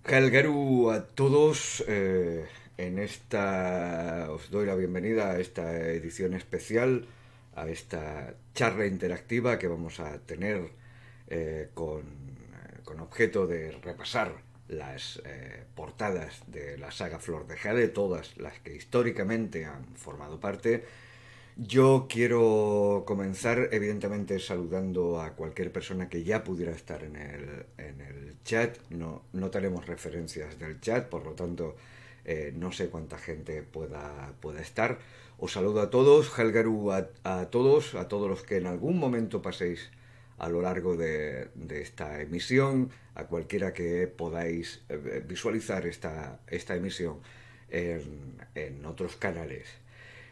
Helgeru a todos. Os doy la bienvenida a esta edición especial, a esta charla interactiva que vamos a tener con objeto de repasar las portadas de la saga Flor de Jade, todas las que históricamente han formado parte. Yo quiero comenzar, evidentemente, saludando a cualquier persona que ya pudiera estar en el chat. No tenemos referencias del chat, por lo tanto, no sé cuánta gente pueda estar. Os saludo a todos, Helgaru a todos los que en algún momento paséis a lo largo de esta emisión, a cualquiera que podáis visualizar esta emisión en otros canales.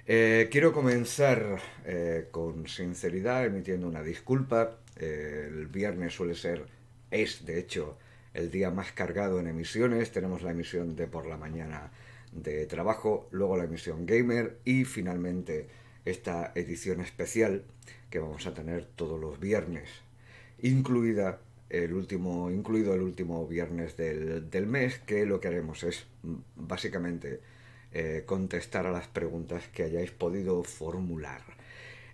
Quiero comenzar con sinceridad, emitiendo una disculpa. El viernes es de hecho el día más cargado en emisiones. Tenemos la emisión de por la mañana de trabajo, luego la emisión gamer y finalmente esta edición especial que vamos a tener todos los viernes, incluido el último viernes del mes, que lo que haremos es básicamente contestar a las preguntas que hayáis podido formular.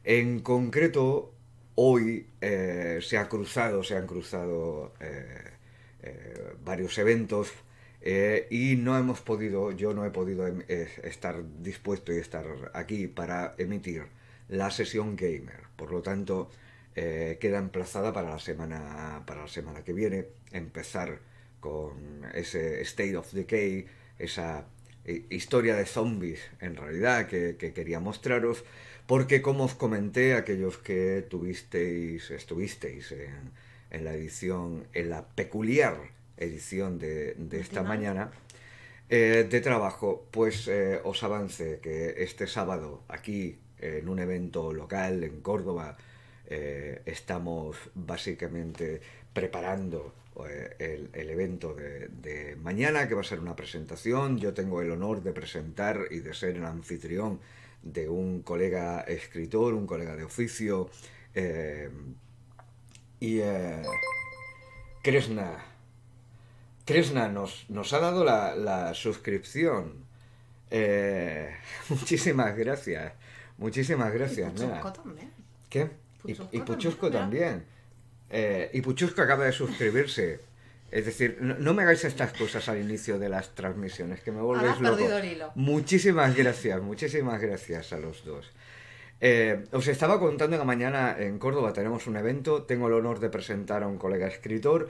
En concreto, hoy se han cruzado varios eventos y yo no he podido estar dispuesto y estar aquí para emitir la sesión gamer. Por lo tanto, queda emplazada para la semana que viene, empezar con ese State of Decay, esa historia de zombies en realidad que quería mostraros, porque como os comenté, aquellos que estuvisteis en la edición, en la peculiar edición de esta mañana de trabajo, pues os avance que este sábado aquí en un evento local en Córdoba estamos básicamente preparando el evento de mañana, que va a ser una presentación. Yo tengo el honor de presentar y de ser el anfitrión de un colega escritor, un colega de oficio, eh, y Kresna. Kresna nos ha dado la suscripción. Muchísimas gracias. Muchísimas Y gracias, nena. Puchusco también. ¿Qué? Y Puchusco también, Puchusco mira. también. Y Puchusco acaba de suscribirse. Es decir, no me hagáis estas cosas al inicio de las transmisiones, que me Ahora has volvéis loco. perdido el hilo. Muchísimas gracias a los dos. Os estaba contando que mañana en Córdoba tenemos un evento, tengo el honor de presentar a un colega escritor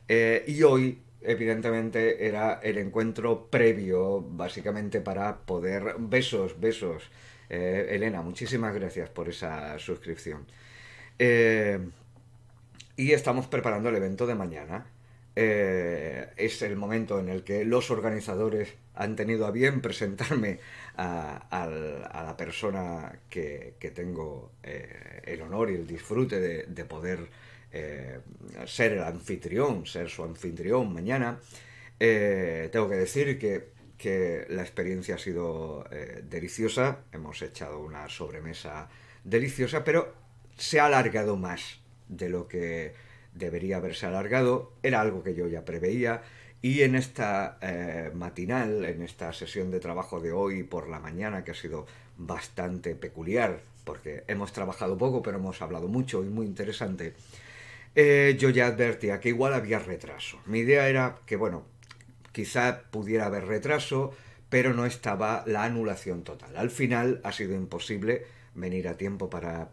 y hoy, evidentemente, era el encuentro previo, básicamente para poder... Besos. Elena, muchísimas gracias por esa suscripción. Eh, y estamos preparando el evento de mañana. Es el momento en el que los organizadores han tenido a bien presentarme a la persona que tengo el honor y el disfrute de poder ser su anfitrión mañana. Tengo que decir que la experiencia ha sido deliciosa. Hemos echado una sobremesa deliciosa, pero se ha alargado más de lo que debería haberse alargado. Era algo que yo ya preveía. Y en esta matinal, en esta sesión de trabajo de hoy por la mañana, que ha sido bastante peculiar, porque hemos trabajado poco, pero hemos hablado mucho y muy interesante, yo ya advertía que igual había retraso. Mi idea era que, bueno, quizá pudiera haber retraso, pero no estaba la anulación total. Al final ha sido imposible venir a tiempo para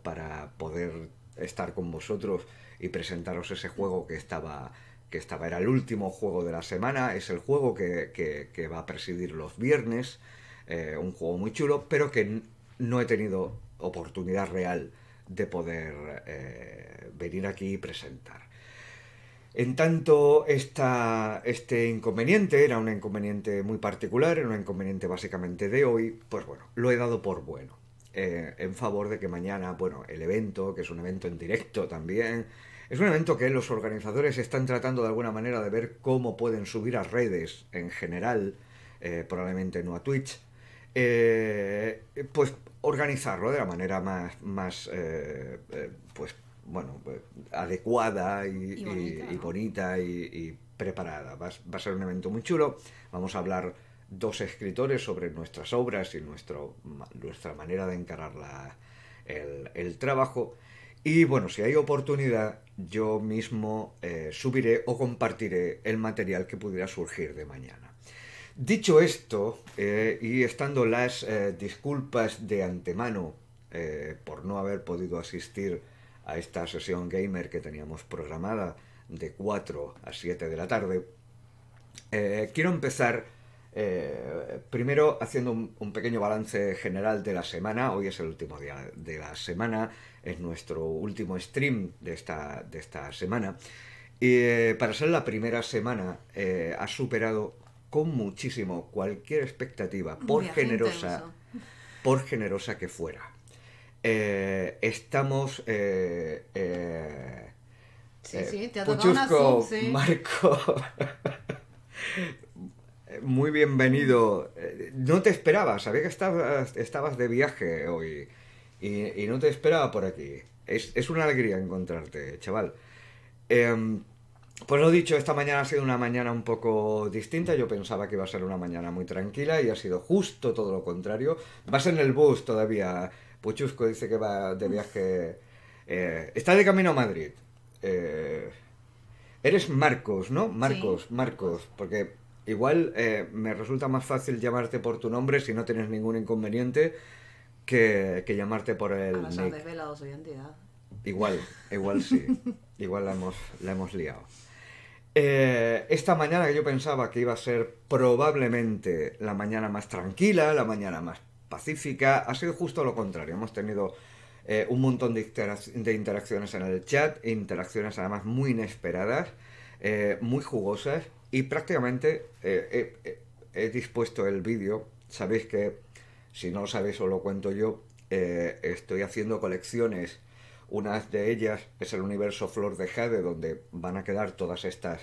poder estar con vosotros y presentaros ese juego era el último juego de la semana, es el juego que va a presidir los viernes, un juego muy chulo, pero que no he tenido oportunidad real de poder venir aquí y presentar. En tanto, este inconveniente era un inconveniente muy particular, era un inconveniente básicamente de hoy, pues bueno, lo he dado por bueno. En favor de que mañana, bueno, el evento, que es un evento en directo también, es un evento que los organizadores están tratando de alguna manera de ver cómo pueden subir a redes en general, probablemente no a Twitch, pues organizarlo de la manera pues bueno, adecuada Y bonita, y ¿no? bonita y preparada. Va a ser un evento muy chulo. Vamos a hablar dos escritores sobre nuestras obras y nuestra manera de encarar el trabajo. Y bueno, si hay oportunidad, yo mismo subiré o compartiré el material que pudiera surgir de mañana. Dicho esto, y estando las disculpas de antemano por no haber podido asistir a esta sesión gamer que teníamos programada de 4 a 7 de la tarde, quiero empezar primero haciendo un pequeño balance general de la semana. Hoy es el último día de la semana, es nuestro último stream de esta semana. Y para ser la primera semana ha superado con muchísimo cualquier expectativa, por generosa que fuera. Estamos Sí, te ha tocado una sub, Puchusco, sí. Marco, muy bienvenido. No te esperaba, sabía que estabas de viaje hoy y no te esperaba por aquí. Es una alegría encontrarte, chaval. Eh, pues lo dicho, esta mañana ha sido una mañana un poco distinta. Yo pensaba que iba a ser una mañana muy tranquila y ha sido justo todo lo contrario. Vas en el bus todavía. Puchusco dice que va de viaje. Está de camino a Madrid. Eh, Eres Marcos, ¿no? Sí, Marcos, Marcos. porque igual me resulta más fácil llamarte por tu nombre si no tienes ningún inconveniente que llamarte por Ahora el se ha nick. desvelado su identidad. Igual sí. Igual la hemos liado. Esta mañana que yo pensaba que iba a ser probablemente la mañana más tranquila, la mañana más pacífica, ha sido justo lo contrario. Hemos tenido un montón de interacciones en el chat, interacciones además muy inesperadas, muy jugosas y prácticamente he dispuesto el vídeo. Sabéis que, si no lo sabéis os lo cuento yo, estoy haciendo colecciones. Una de ellas es el universo Flor de Jade, donde van a quedar todas estas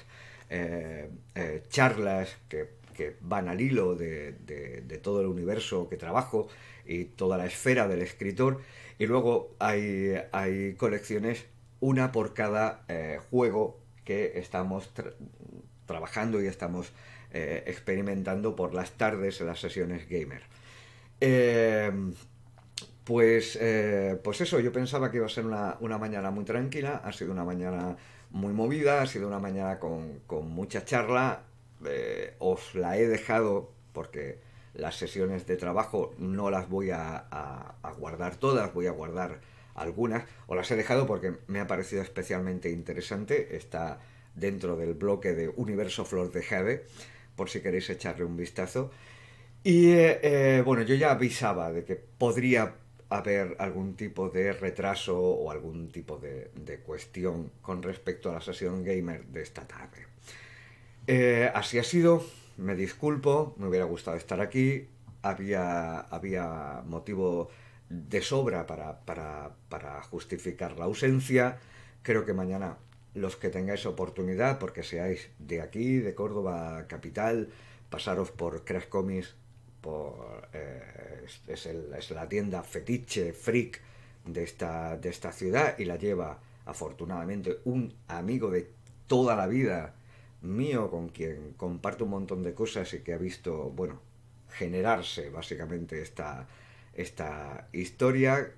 charlas que van al hilo de todo el universo que trabajo y toda la esfera del escritor. Y luego hay colecciones, una por cada juego que estamos trabajando y estamos experimentando por las tardes en las sesiones gamer. Eh, pues eso, yo pensaba que iba a ser una mañana muy tranquila, ha sido una mañana muy movida, ha sido una mañana con mucha charla. Os la he dejado porque las sesiones de trabajo no las voy a guardar todas, voy a guardar algunas. Os las he dejado porque me ha parecido especialmente interesante. Está dentro del bloque de Universo Flor de Jade, por si queréis echarle un vistazo. Y bueno, yo ya avisaba de que podría haber algún tipo de retraso o algún tipo de cuestión con respecto a la sesión gamer de esta tarde. Así ha sido, me disculpo, me hubiera gustado estar aquí, había motivo de sobra para justificar la ausencia. Creo que mañana los que tengáis oportunidad, porque seáis de aquí, de Córdoba capital, pasaros por Crash Comics, es la tienda fetiche, freak de esta ciudad y la lleva afortunadamente un amigo de toda la vida mío con quien comparto un montón de cosas y que ha visto, bueno, generarse básicamente esta historia,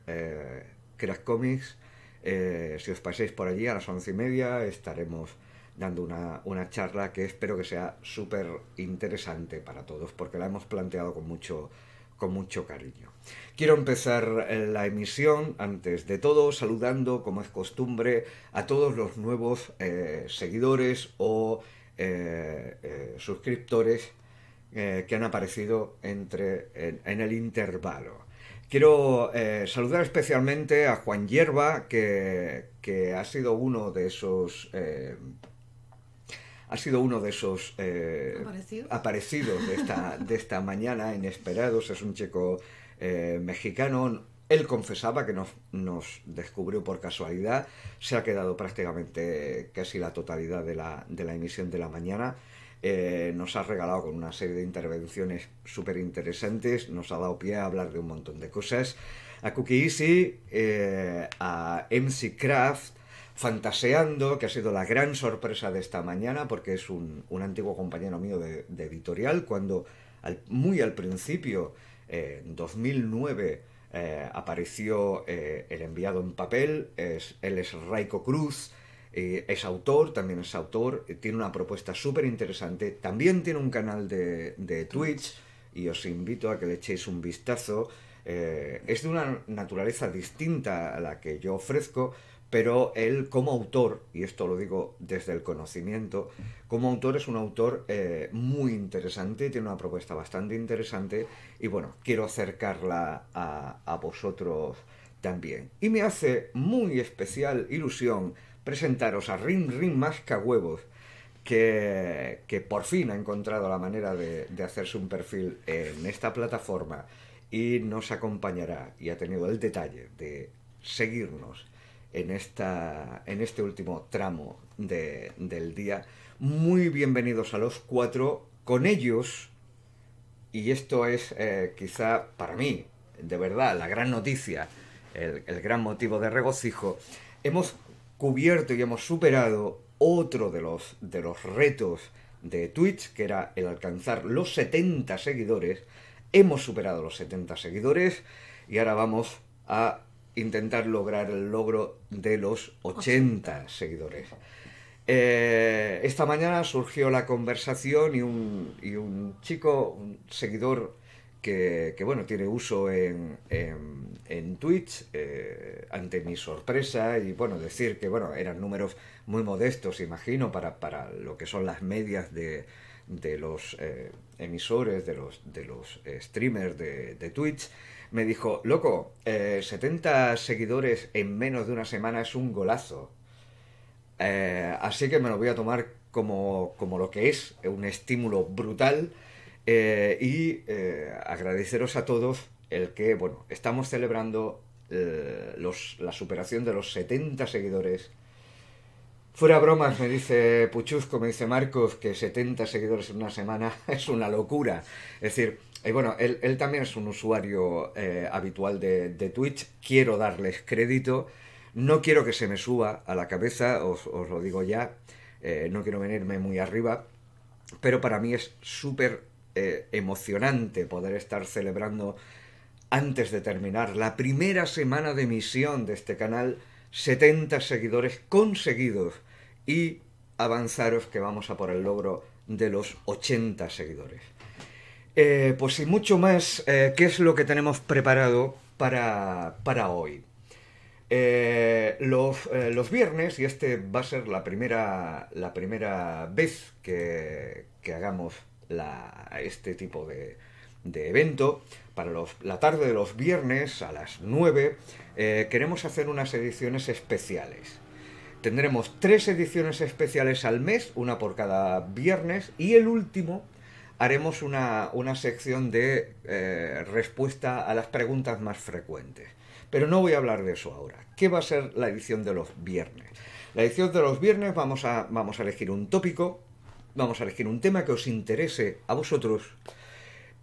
Crack Comics. Si os pasáis por allí a las 11:30 estaremos dando una charla que espero que sea súper interesante para todos porque la hemos planteado con mucho cariño. Quiero empezar la emisión, antes de todo, saludando, como es costumbre, a todos los nuevos seguidores o suscriptores que han aparecido en el intervalo. Quiero saludar especialmente a Juan Hierba, que ha sido uno de esos ¿Aparecidos? aparecidos de esta mañana, inesperados. Es un chico mexicano. Él confesaba que nos descubrió por casualidad. Se ha quedado prácticamente casi la totalidad de la emisión de la mañana. Nos ha regalado con una serie de intervenciones súper interesantes. Nos ha dado pie a hablar de un montón de cosas. A Cookie Easy, a MC Craft, Fantaseando, que ha sido la gran sorpresa de esta mañana, porque es un antiguo compañero mío de editorial, cuando muy al principio, en 2009, apareció El enviado en papel. Él es Raiko Cruz, también es autor, tiene una propuesta súper interesante, también tiene un canal de Twitch, y os invito a que le echéis un vistazo. Es de una naturaleza distinta a la que yo ofrezco, pero él como autor, y esto lo digo desde el conocimiento, como autor es un autor muy interesante, tiene una propuesta bastante interesante, y bueno, quiero acercarla a vosotros también. Y me hace muy especial ilusión presentaros a Rin Rin Mascahuevos, que por fin ha encontrado la manera de hacerse un perfil en esta plataforma y nos acompañará, y ha tenido el detalle de seguirnos en este último tramo del día. Muy bienvenidos a los 4. Con ellos, y esto es quizá para mí, de verdad, la gran noticia, el gran motivo de regocijo, hemos cubierto y hemos superado otro de los retos de Twitch, que era el alcanzar los 70 seguidores. Hemos superado los 70 seguidores y ahora vamos a intentar lograr el logro de los 80 seguidores. Esta mañana surgió la conversación y un chico, un seguidor que bueno, tiene uso en Twitch, ante mi sorpresa, y bueno, decir que bueno, eran números muy modestos, imagino, para lo que son las medias de los emisores, de los streamers de Twitch. Me dijo, loco, 70 seguidores en menos de una semana es un golazo. Así que me lo voy a tomar como lo que es, un estímulo brutal, y agradeceros a todos el que, bueno, estamos celebrando la superación de los 70 seguidores. Fuera bromas, me dice Puchuzco, me dice Marcos, que 70 seguidores en una semana es una locura. Es decir, bueno, él también es un usuario habitual de Twitch. Quiero darles crédito. No quiero que se me suba a la cabeza, os lo digo ya. No quiero venirme muy arriba. Pero para mí es súper emocionante poder estar celebrando, antes de terminar la primera semana de emisión de este canal, 70 seguidores conseguidos, y avanzaros que vamos a por el logro de los 80 seguidores. Pues sin mucho más, ¿qué es lo que tenemos preparado para hoy? Los viernes, y este va a ser la primera vez que hagamos este tipo de evento, para la tarde de los viernes a las 9, queremos hacer unas ediciones especiales. Tendremos 3 ediciones especiales al mes, una por cada viernes, y el último haremos una sección de respuesta a las preguntas más frecuentes. Pero no voy a hablar de eso ahora. ¿Qué va a ser la edición de los viernes? La edición de los viernes vamos a elegir un tópico, vamos a elegir un tema que os interese a vosotros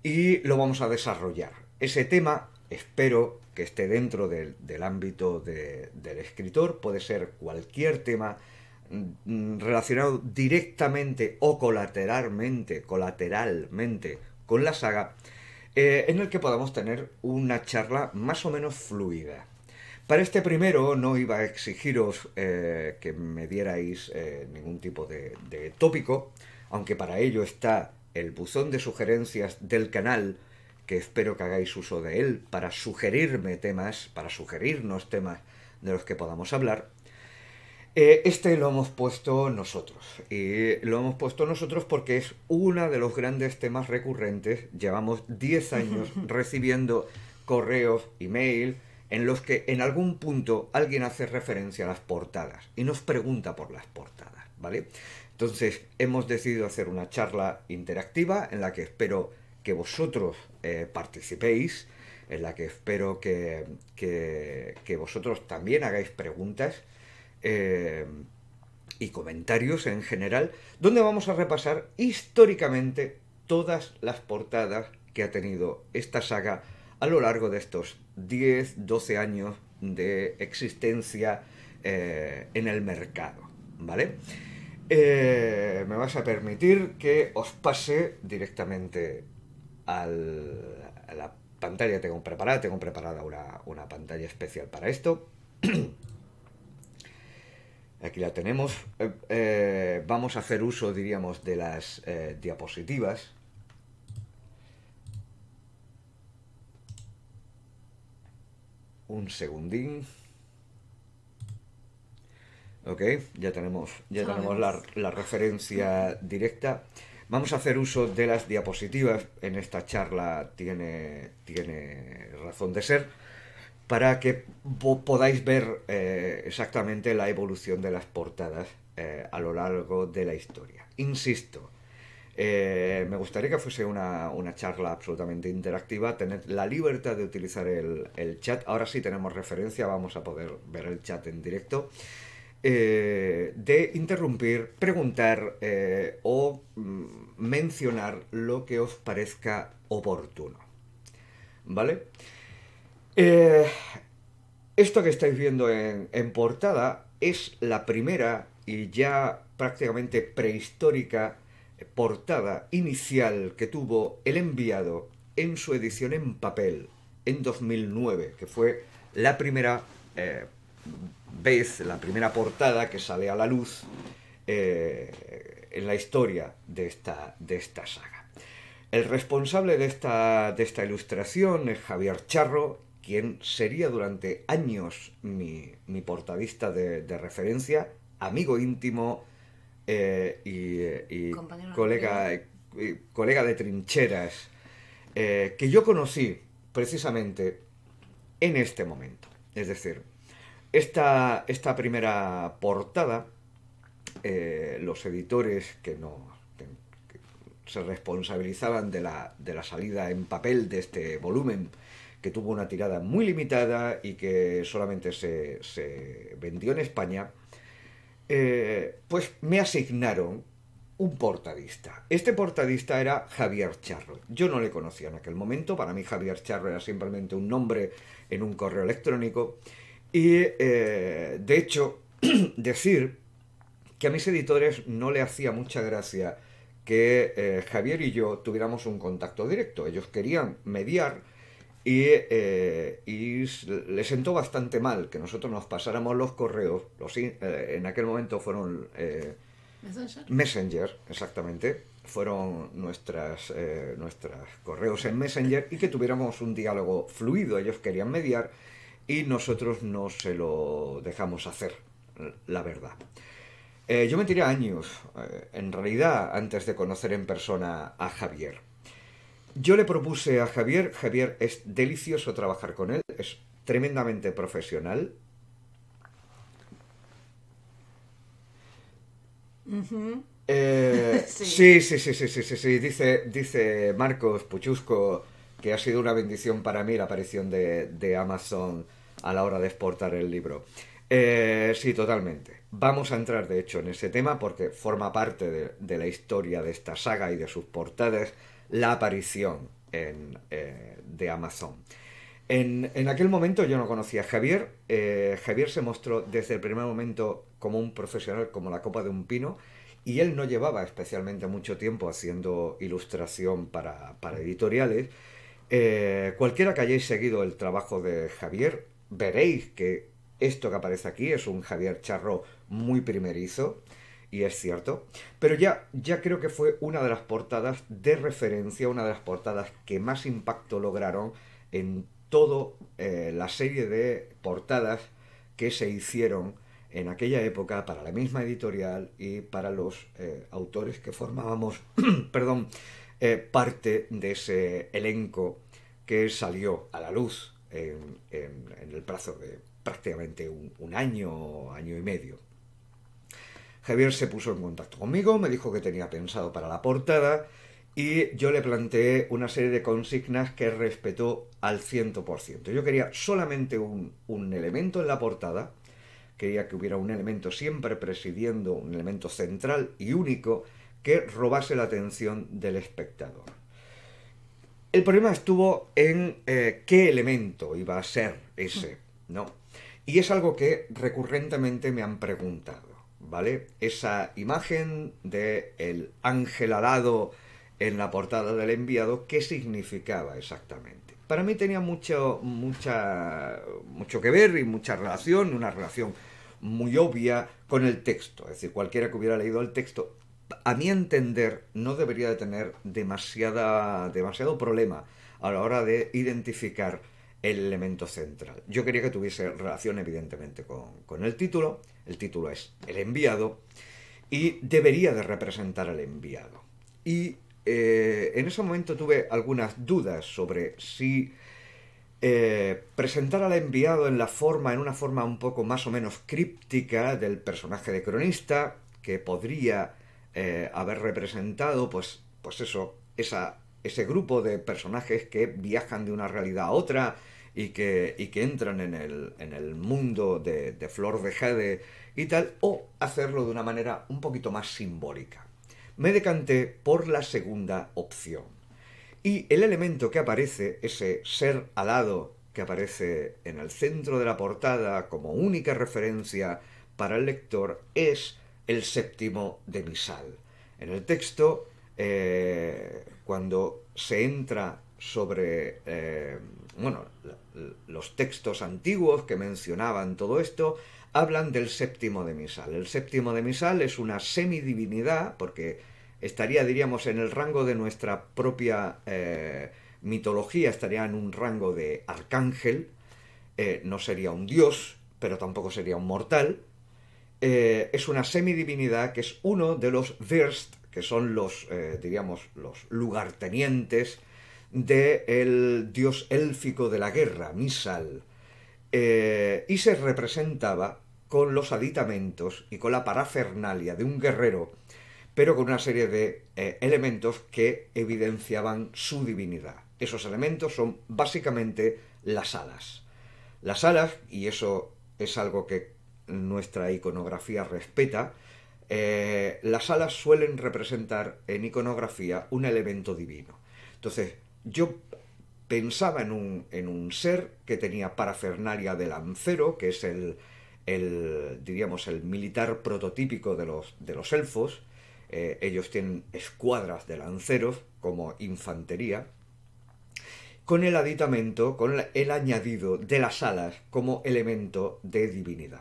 y lo vamos a desarrollar. Ese tema espero que esté dentro del ámbito del escritor. Puede ser cualquier tema relacionado directamente o colateralmente con la saga, en el que podamos tener una charla más o menos fluida. Para este primero no iba a exigiros que me dierais ningún tipo de tópico, aunque para ello está el buzón de sugerencias del canal, que espero que hagáis uso de él para sugerirme temas, para sugerirnos temas de los que podamos hablar. Este lo hemos puesto nosotros, y lo hemos puesto nosotros porque es uno de los grandes temas recurrentes. Llevamos 10 años recibiendo correos, email, en los que en algún punto alguien hace referencia a las portadas y nos pregunta por las portadas, ¿vale? Entonces hemos decidido hacer una charla interactiva en la que espero que vosotros participéis, en la que espero que vosotros también hagáis preguntas y comentarios en general, donde vamos a repasar históricamente todas las portadas que ha tenido esta saga, a lo largo de estos 10-12 años de existencia en el mercado, ¿vale? Me vas a permitir que os pase directamente a la pantalla que tengo preparada una pantalla especial para esto. Aquí la tenemos. Vamos a hacer uso, diríamos, de las diapositivas. Un segundín. Ok, ya tenemos la referencia directa. Vamos a hacer uso de las diapositivas. En esta charla tiene razón de ser, para que podáis ver exactamente la evolución de las portadas a lo largo de la historia. Insisto, me gustaría que fuese una charla absolutamente interactiva, tener la libertad de utilizar el chat. Ahora sí tenemos referencia, vamos a poder ver el chat en directo. De interrumpir, preguntar o mencionar lo que os parezca oportuno. ¿Vale? Esto que estáis viendo en portada es la primera y ya prácticamente prehistórica portada inicial que tuvo El Enviado en su edición en papel en 2009, que fue la primera vez, la primera portada que sale a la luz en la historia de esta saga. El responsable de esta ilustración es Javier Charro, quien sería durante años mi portadista de referencia, amigo íntimo y colega de trincheras, que yo conocí precisamente en este momento. Es decir, esta primera portada, los editores que se responsabilizaban de la salida en papel de este volumen, que tuvo una tirada muy limitada y que solamente se vendió en España, pues me asignaron un portadista. Este portadista era Javier Charro. Yo no le conocía en aquel momento. Para mí Javier Charro era simplemente un nombre en un correo electrónico. Y de hecho, decir que a mis editores no le hacía mucha gracia que Javier y yo tuviéramos un contacto directo. Ellos querían mediar y les sentó bastante mal que nosotros nos pasáramos los correos. En aquel momento fueron Messenger, exactamente. Fueron nuestras correos en Messenger, y que tuviéramos un diálogo fluido. Ellos querían mediar y nosotros no se lo dejamos hacer, la verdad. Yo me tiré años, en realidad, antes de conocer en persona a Javier. Yo le propuse a Javier, es delicioso trabajar con él, es tremendamente profesional. Uh-huh. Sí, dice Marcos Puchusco que ha sido una bendición para mí la aparición de Amazon a la hora de exportar el libro. Sí, totalmente. Vamos a entrar, de hecho, en ese tema porque forma parte de la historia de esta saga y de sus portadas, la aparición de Amazon. En aquel momento yo no conocía a Javier. Javier se mostró desde el primer momento como un profesional, como la copa de un pino, y él no llevaba especialmente mucho tiempo haciendo ilustración para editoriales. Cualquiera que hayáis seguido el trabajo de Javier, veréis que esto que aparece aquí es un Javier Charro muy primerizo, y es cierto, pero ya creo que fue una de las portadas de referencia, una de las portadas que más impacto lograron en toda la serie de portadas que se hicieron en aquella época para la misma editorial y para los autores que formábamos perdón, parte de ese elenco que salió a la luz en el plazo de prácticamente un año y medio. Javier se puso en contacto conmigo, me dijo que tenía pensado para la portada, y yo le planteé una serie de consignas que respetó al 100%. Yo quería solamente un elemento en la portada, quería que hubiera un elemento siempre presidiendo, un elemento central y único que robase la atención del espectador. El problema estuvo en qué elemento iba a ser ese, ¿no? Y es algo que recurrentemente me han preguntado, ¿vale? Esa imagen de el ángel alado en la portada del enviado, ¿qué significaba exactamente? Para mí tenía mucho que ver y mucha relación, una relación muy obvia con el texto. Es decir, cualquiera que hubiera leído el texto, a mi entender, no debería de tener demasiado problema a la hora de identificar el elemento central. Yo quería que tuviese relación, evidentemente, con el título. El título es El enviado y debería de representar al enviado. Y en ese momento tuve algunas dudas sobre si presentar al enviado en una forma un poco más o menos críptica del personaje de cronista, que podría haber representado, pues eso, ese grupo de personajes que viajan de una realidad a otra y que entran en el mundo de Flor de Jade y tal, o hacerlo de una manera un poquito más simbólica. Me decanté por la segunda opción. Y el elemento que aparece, ese ser alado que aparece en el centro de la portada como única referencia para el lector, es el séptimo de misal. En el texto, cuando se entra sobre los textos antiguos que mencionaban todo esto, hablan del séptimo de misal. El séptimo de misal es una semidivinidad, porque estaría, diríamos, en el rango de nuestra propia mitología, estaría en un rango de arcángel, no sería un dios, pero tampoco sería un mortal. Es una semidivinidad que es uno de los Virst, que son los lugartenientes del dios élfico de la guerra, Misal, y se representaba con los aditamentos y con la parafernalia de un guerrero, pero con una serie de elementos que evidenciaban su divinidad. Esos elementos son básicamente las alas. Las alas, y eso es algo que nuestra iconografía respeta, las alas suelen representar en iconografía un elemento divino. Entonces, yo pensaba en un ser que tenía parafernalia de lancero, que es diríamos, el militar prototípico de los elfos. Ellos tienen escuadras de lanceros como infantería, con el aditamento, con el añadido de las alas como elemento de divinidad.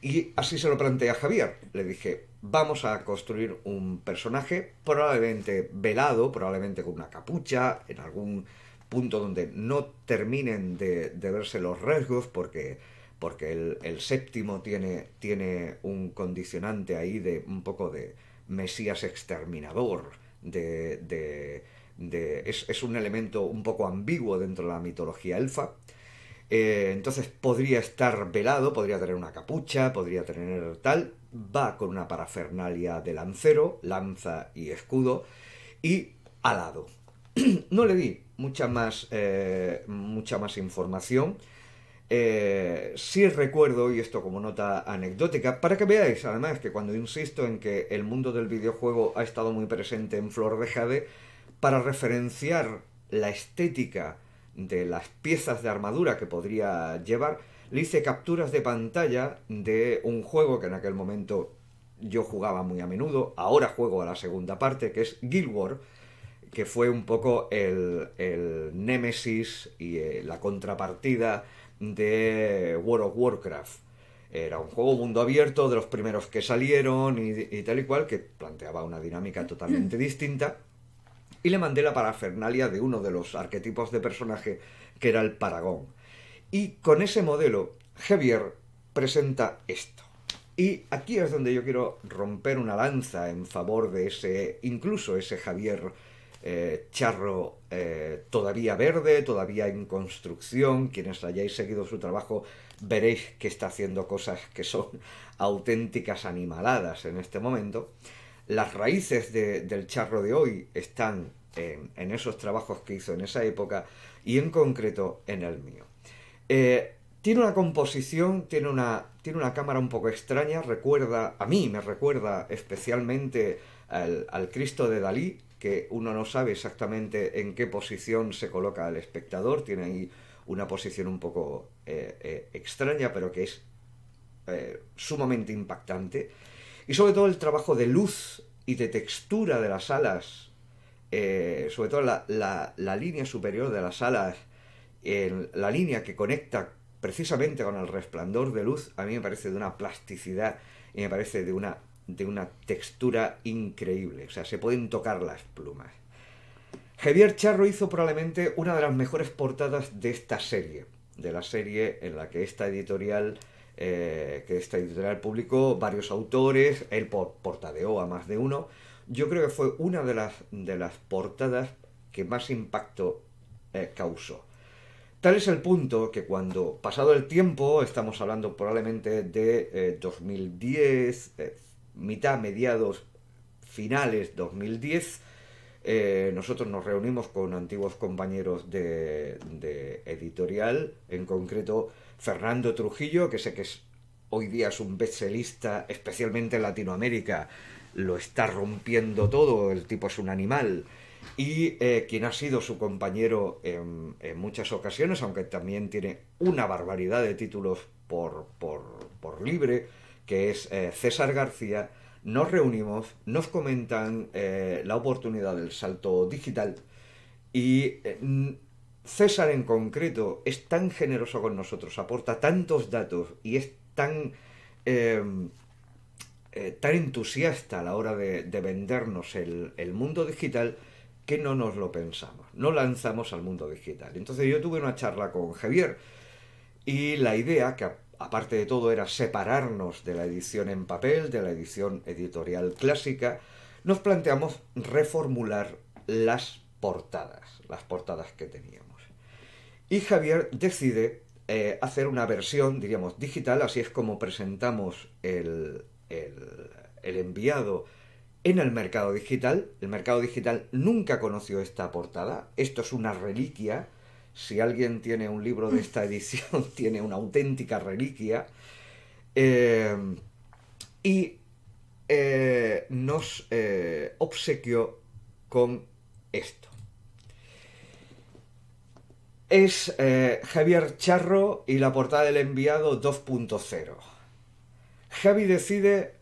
Y así se lo planteé a Javier. Le dije, vamos a construir un personaje probablemente velado, probablemente con una capucha, en algún punto donde no terminen de verse los rasgos, porque el séptimo tiene un condicionante ahí de un poco de Mesías exterminador, es un elemento un poco ambiguo dentro de la mitología elfa. Entonces podría estar velado, podría tener una capucha, podría tener tal, va con una parafernalia de lancero, lanza y escudo, y alado. No le di mucha más información. Sí recuerdo, y esto como nota anecdótica, para que veáis además que cuando insisto en que el mundo del videojuego ha estado muy presente en Flor de Jade, para referenciar la estética de las piezas de armadura que podría llevar, le hice capturas de pantalla de un juego que en aquel momento yo jugaba muy a menudo, ahora juego a la segunda parte, que es Guild Wars, que fue un poco el némesis y la contrapartida de World of Warcraft. Era un juego mundo abierto, de los primeros que salieron y tal y cual, que planteaba una dinámica totalmente distinta. Y le mandé la parafernalia de uno de los arquetipos de personaje, que era el Paragón. Y con ese modelo, Javier presenta esto. Y aquí es donde yo quiero romper una lanza en favor de incluso ese Javier charro todavía verde, todavía en construcción. Quienes hayáis seguido su trabajo veréis que está haciendo cosas que son auténticas animaladas en este momento. Las raíces del charro de hoy están en esos trabajos que hizo en esa época y en concreto en el mío. Tiene una composición, tiene una cámara un poco extraña, a mí me recuerda especialmente al Cristo de Dalí, que uno no sabe exactamente en qué posición se coloca el espectador, tiene ahí una posición un poco extraña, pero que es sumamente impactante. Y sobre todo el trabajo de luz y de textura de las alas, sobre todo la línea superior de las alas, la línea que conecta precisamente con el resplandor de luz, a mí me parece de una plasticidad y me parece de una textura increíble. O sea, se pueden tocar las plumas. Javier Charro hizo probablemente una de las mejores portadas de esta serie, de la serie en la que esta editorial publicó varios autores, él portadeó a más de uno. Yo creo que fue una de las portadas que más impacto causó. Tal es el punto que cuando, pasado el tiempo, estamos hablando probablemente de 2010, mediados, finales 2010, nosotros nos reunimos con antiguos compañeros de editorial, en concreto Fernando Trujillo, que sé que hoy día es un bestselista, especialmente en Latinoamérica, lo está rompiendo todo, el tipo es un animal, y quien ha sido su compañero en muchas ocasiones, aunque también tiene una barbaridad de títulos por libre, que es César García. Nos reunimos, nos comentan la oportunidad del salto digital y César en concreto es tan generoso con nosotros, aporta tantos datos y es tan entusiasta a la hora de vendernos el mundo digital que no nos lo pensamos, no lanzamos al mundo digital. Entonces yo tuve una charla con Javier y la idea, que aparte de todo era separarnos de la edición en papel, de la edición editorial clásica, nos planteamos reformular las portadas que teníamos. Y Javier decide hacer una versión, diríamos, digital, así es como presentamos el enviado en el mercado digital. El mercado digital nunca conoció esta portada, esto es una reliquia. Si alguien tiene un libro de esta edición, tiene una auténtica reliquia. Y nos obsequió con esto. Es Javier Charro y la portada del enviado 2.0. Javi decide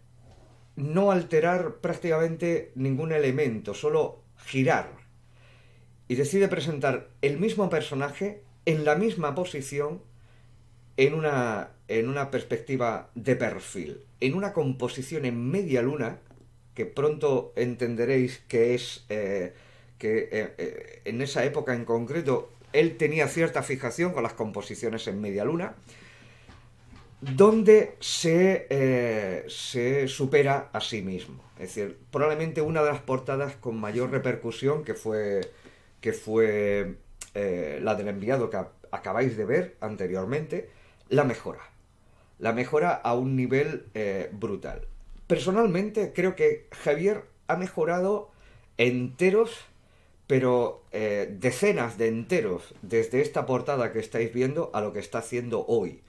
no alterar prácticamente ningún elemento, solo girar. Y decide presentar el mismo personaje en la misma posición, en una perspectiva de perfil, en una composición en media luna, que pronto entenderéis que es en esa época en concreto él tenía cierta fijación con las composiciones en media luna, donde se supera a sí mismo. Es decir, probablemente una de las portadas con mayor repercusión, que fue la del enviado que acabáis de ver anteriormente, la mejora a un nivel brutal. Personalmente creo que Javier ha mejorado enteros, pero decenas de enteros, desde esta portada que estáis viendo a lo que está haciendo hoy.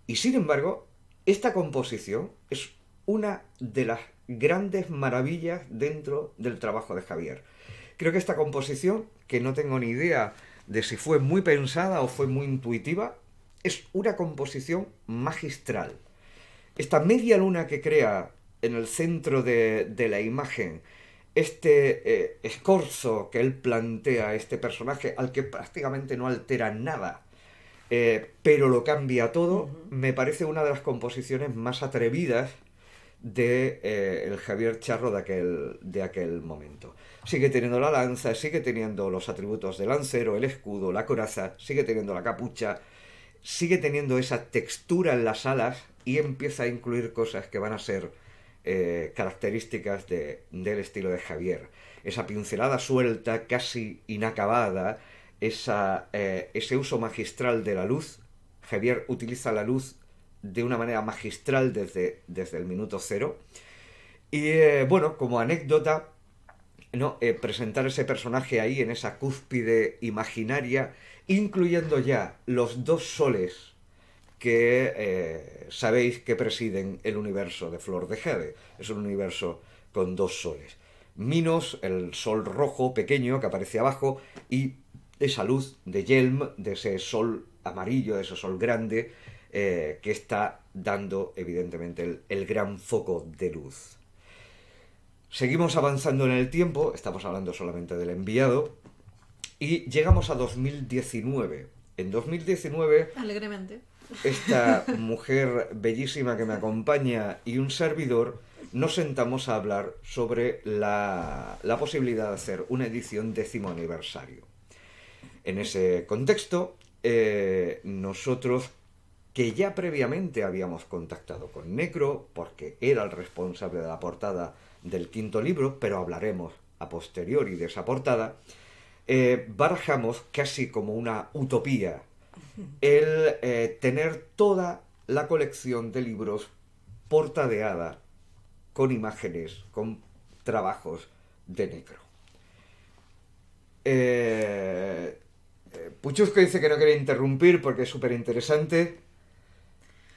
Y sin embargo, esta composición es una de las grandes maravillas dentro del trabajo de Javier. Creo que esta composición, que no tengo ni idea de si fue muy pensada o fue muy intuitiva, es una composición magistral. Esta media luna que crea en el centro de la imagen, este escorzo que él plantea, este personaje al que prácticamente no altera nada, pero lo cambia todo, me parece una de las composiciones más atrevidas de el Javier Charro de aquel momento. Sigue teniendo la lanza, sigue teniendo los atributos de lancero, el escudo, la coraza, sigue teniendo la capucha, sigue teniendo esa textura en las alas y empieza a incluir cosas que van a ser características del estilo de Javier. Esa pincelada suelta, casi inacabada, ese uso magistral de la luz. Javier utiliza la luz de una manera magistral desde el minuto cero. Y bueno, como anécdota, ¿no? Presentar ese personaje ahí en esa cúspide imaginaria, incluyendo ya los dos soles que sabéis que presiden el universo de Flor de Jade. Es un universo con dos soles. Minos, el sol rojo pequeño que aparece abajo, y esa luz de Yelm, de ese sol amarillo, de ese sol grande, que está dando evidentemente el gran foco de luz. Seguimos avanzando en el tiempo, estamos hablando solamente del enviado, y llegamos a 2019. En 2019, alegremente, esta mujer bellísima que me acompaña y un servidor nos sentamos a hablar sobre la posibilidad de hacer una edición 10º aniversario. En ese contexto, nosotros, que ya previamente habíamos contactado con Necro, porque era el responsable de la portada del 5º libro, pero hablaremos a posteriori de esa portada, barajamos casi como una utopía el tener toda la colección de libros portadeada con imágenes, con trabajos de Necro. Puchusco dice que no quiere interrumpir porque es súper interesante.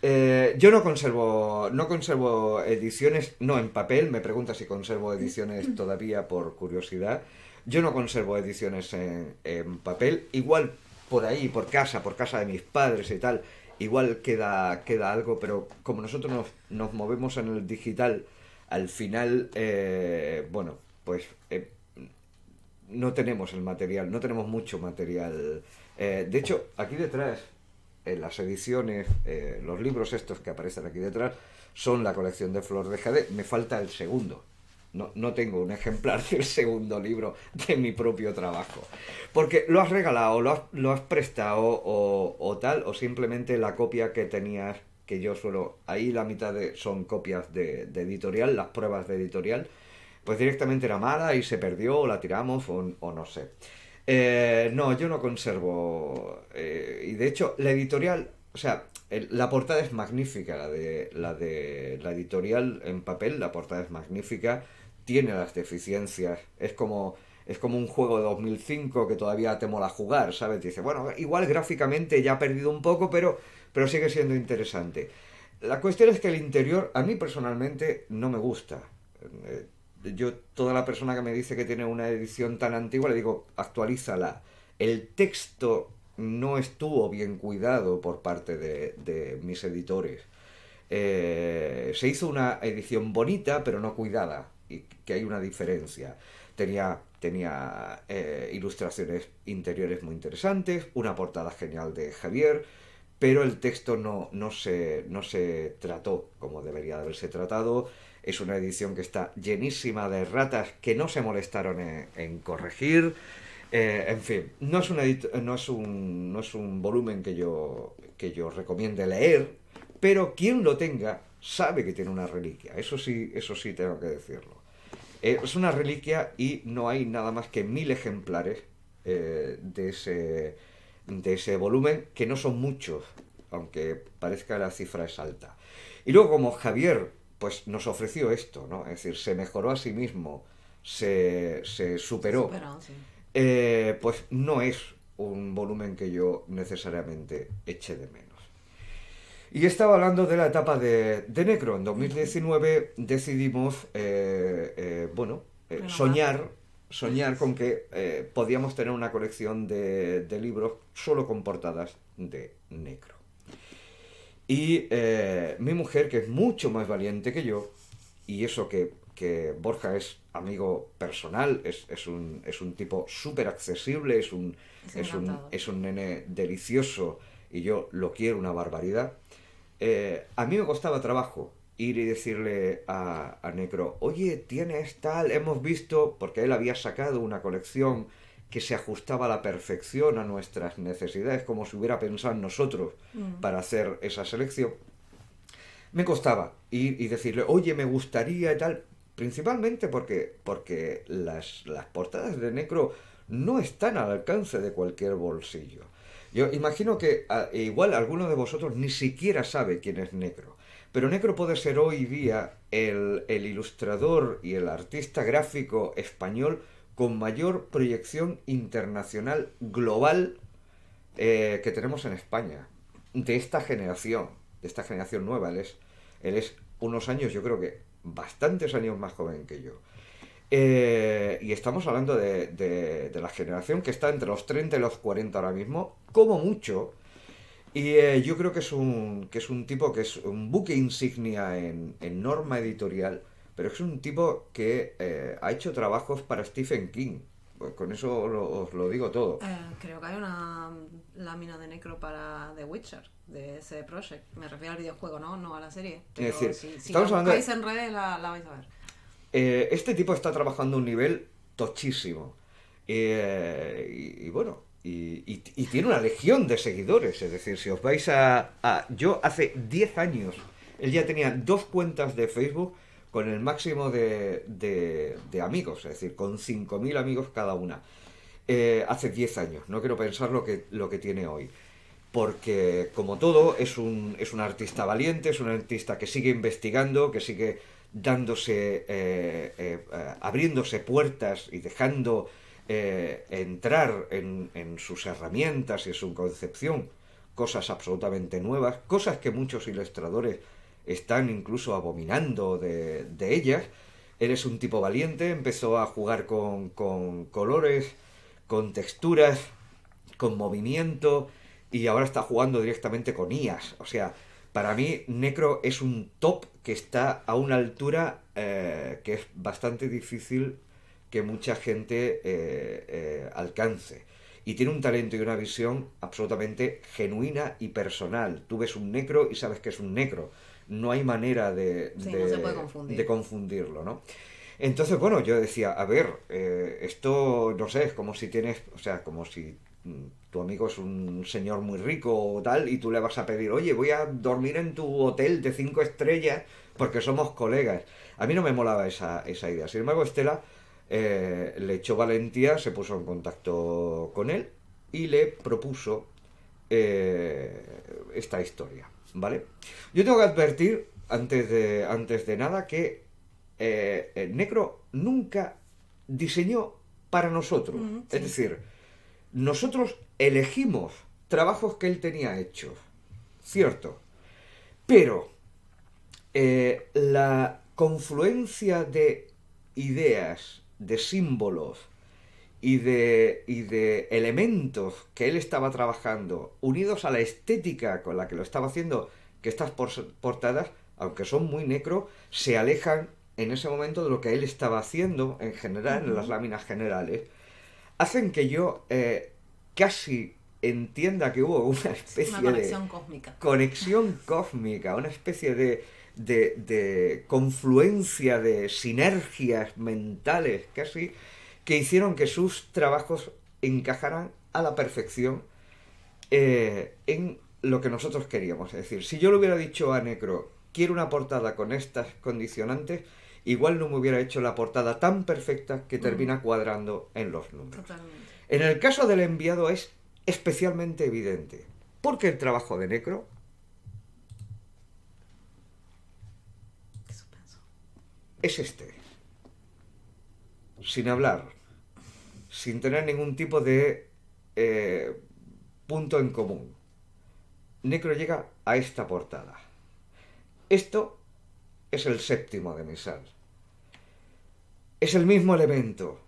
Yo no conservo ediciones, no en papel, me pregunta si conservo ediciones todavía por curiosidad. Yo no conservo ediciones en papel, igual por ahí, por casa de mis padres y tal, igual queda algo, pero como nosotros nos movemos en el digital, al final, bueno, pues no tenemos el material, no tenemos mucho material. De hecho, aquí detrás, en las ediciones, los libros estos que aparecen aquí detrás, son la colección de Flor de Jade. Me falta el segundo. No tengo un ejemplar del segundo libro de mi propio trabajo. Porque lo has regalado, lo has prestado o tal, o simplemente la copia que tenías, que yo suelo... Ahí la mitad son copias de editorial, las pruebas de editorial. Pues directamente era mala y se perdió, o la tiramos, o no sé. No, yo no conservo. Y de hecho, la editorial, o sea, la portada es magnífica, la de la editorial en papel, la portada es magnífica, tiene las deficiencias, es como un juego de 2005 que todavía te mola jugar, ¿sabes? Dice, bueno, igual gráficamente ya ha perdido un poco, pero sigue siendo interesante. La cuestión es que el interior, a mí personalmente, no me gusta. Yo, toda la persona que me dice que tiene una edición tan antigua, le digo, actualízala. El texto no estuvo bien cuidado por parte de mis editores. Se hizo una edición bonita, pero no cuidada, y que hay una diferencia. Tenía ilustraciones interiores muy interesantes, una portada genial de Javier, pero el texto no se trató como debería de haberse tratado. Es una edición que está llenísima de ratas que no se molestaron en corregir. En fin, no es un volumen que yo recomiende leer, pero quien lo tenga sabe que tiene una reliquia. Eso sí tengo que decirlo. Es una reliquia y no hay nada más que 1000 ejemplares de ese volumen, que no son muchos, aunque parezca la cifra es alta. Y luego, como Javier pues nos ofreció esto, ¿no? Es decir, se mejoró a sí mismo, se superó. Sí. Pues no es un volumen que yo necesariamente eche de menos. Y estaba hablando de la etapa de Necro. En 2019 decidimos, soñar con que podíamos tener una colección de libros solo con portadas de Necro. Y mi mujer, que es mucho más valiente que yo, y eso que Borja es amigo personal, es un tipo súper accesible, es un nene delicioso, y yo lo quiero una barbaridad. A mí me costaba trabajo ir y decirle a Necro, oye, tienes tal, hemos visto, porque él había sacado una colección que se ajustaba a la perfección a nuestras necesidades, como si hubiera pensado en nosotros para hacer esa selección. Me costaba ir y decirle, oye, me gustaría y tal, principalmente porque las portadas de Necro no están al alcance de cualquier bolsillo. Yo imagino que igual alguno de vosotros ni siquiera sabe quién es Necro, pero Necro puede ser hoy día el ilustrador y el artista gráfico español con mayor proyección internacional global que tenemos en España, de esta generación nueva. Él es unos años, yo creo que bastantes años más joven que yo. Y estamos hablando de la generación que está entre los 30 y los 40 ahora mismo, como mucho. Y yo creo que es un tipo que es un buque insignia en norma editorial, pero es un tipo que ha hecho trabajos para Stephen King. Pues con eso os lo digo todo. Creo que hay una lámina de necro para The Witcher, de ese project. Me refiero al videojuego, no a la serie. Pero Es decir, si estamos la hablando buscáis en redes, la vais a ver. Este tipo está trabajando a un nivel tochísimo. Y bueno, y tiene una legión de seguidores. Es decir, si os vais yo hace 10 años, él ya tenía 2 cuentas de Facebook con el máximo de amigos, es decir, con 5.000 amigos cada una. Hace 10 años, no quiero pensar lo que tiene hoy. Porque, como todo, es un artista valiente, es un artista que sigue investigando, que sigue dándose, abriéndose puertas y dejando entrar en sus herramientas y en su concepción cosas absolutamente nuevas, cosas que muchos ilustradores están incluso abominando de ellas. Él es un tipo valiente, empezó a jugar con colores, con texturas, con movimiento, y ahora está jugando directamente con IAs. O sea, para mí Necro es un top que está a una altura que es bastante difícil que mucha gente alcance. Y tiene un talento y una visión absolutamente genuina y personal. Tú ves un Necro y sabes que es un Necro. No hay manera Sí, no se puede confundir. de confundirlo, ¿no? Entonces, bueno, yo decía, a ver, esto, no sé, es como si tienes, o sea, como si tu amigo es un señor muy rico o tal, y tú le vas a pedir, oye, voy a dormir en tu hotel de 5 estrellas porque somos colegas. A mí no me molaba esa idea. Sin embargo, Estela le echó valentía, se puso en contacto con él y le propuso esta historia, ¿vale? Yo tengo que advertir, antes de nada, que Necro nunca diseñó para nosotros. Sí. Es decir, nosotros elegimos trabajos que él tenía hechos, cierto, pero la confluencia de ideas, de símbolos y de elementos que él estaba trabajando, unidos a la estética con la que lo estaba haciendo, que estas portadas, aunque son muy necro, se alejan en ese momento de lo que él estaba haciendo en general, en las láminas generales, hacen que yo casi entienda que hubo una especie conexión cósmica. Conexión cósmica, una especie de confluencia de sinergias mentales casi, que hicieron que sus trabajos encajaran a la perfección en lo que nosotros queríamos. Es decir, si yo le hubiera dicho a Necro, quiero una portada con estas condicionantes, igual no me hubiera hecho la portada tan perfecta que termina cuadrando en los números. Totalmente. En el caso del enviado es especialmente evidente, porque el trabajo de Necro es este. Sin hablar, sin tener ningún tipo de punto en común. Necro llega a esta portada. Esto es el séptimo de Misal. Es el mismo elemento.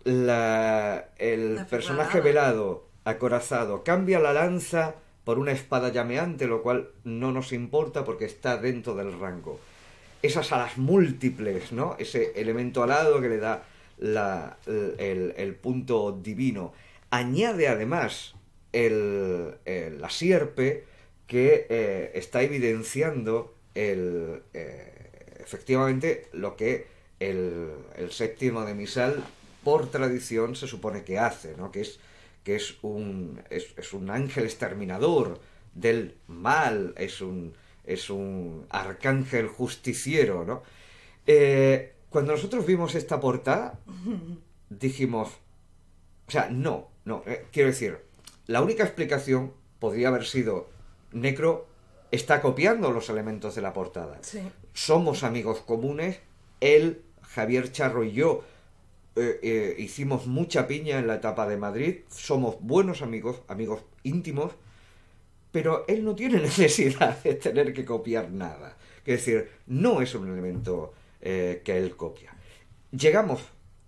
El personaje velado, acorazado, cambia la lanza por una espada llameante, lo cual no nos importa porque está dentro del rango. Esas alas múltiples, ¿no? Ese elemento alado que le da el punto divino. Añade además la sierpe que está evidenciando efectivamente lo que el séptimo de Misal por tradición se supone que hace, ¿no? Que es un ángel exterminador del mal, es un arcángel justiciero, ¿no? Cuando nosotros vimos esta portada, dijimos, o sea, quiero decir, la única explicación podría haber sido, Necro está copiando los elementos de la portada. Sí. Somos amigos comunes, él, Javier Charro y yo hicimos mucha piña en la etapa de Madrid, somos buenos amigos íntimos, pero él no tiene necesidad de tener que copiar nada. Es decir, no es un elemento que él copia. llegamos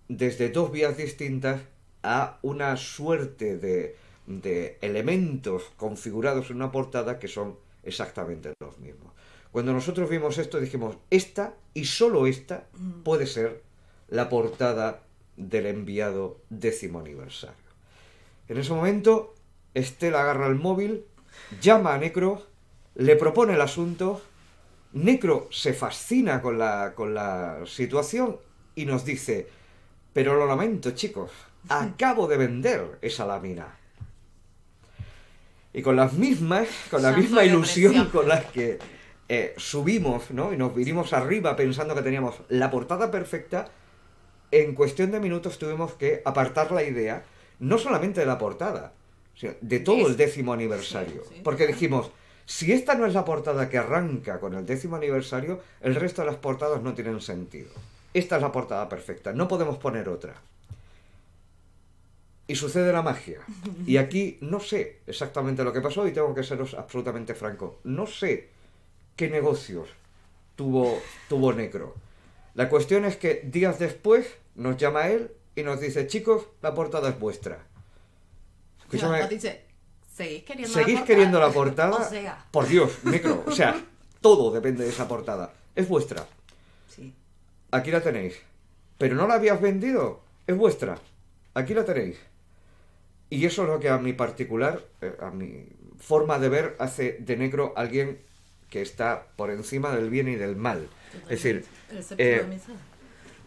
desde dos vías distintas a una suerte de elementos configurados en una portada que son exactamente los mismos. Cuando nosotros vimos esto dijimos, esta y solo esta puede ser la portada del enviado 10º aniversario. En ese momento, Estela agarra el móvil, llama a Necro, le propone el asunto, Necro se fascina con la situación y nos dice, pero lo lamento, chicos, acabo de vender esa lámina. Y con la misma ilusión con la que subimos, ¿no? Y nos vinimos arriba pensando que teníamos la portada perfecta, en cuestión de minutos tuvimos que apartar la idea, no solamente de la portada, sino de todo el 10º aniversario. Porque dijimos, si esta no es la portada que arranca con el 10º aniversario, el resto de las portadas no tienen sentido. Esta es la portada perfecta, no podemos poner otra. Y sucede la magia. Y aquí no sé exactamente lo que pasó y tengo que seros absolutamente franco. No sé qué negocios tuvo Necro. La cuestión es que días después nos llama él y nos dice, chicos, la portada es vuestra. Escúchame, nos dice, ¿seguís queriendo la portada? O sea. Por Dios, Necro, o sea, todo depende de esa portada. Es vuestra. Sí. Aquí la tenéis. ¿Pero no la habías vendido? Es vuestra. Aquí la tenéis. Y eso es lo que a mi particular, a mi forma de ver, hace de Necro alguien que está por encima del bien y del mal. Totalmente. Es decir, el séptimo de misal.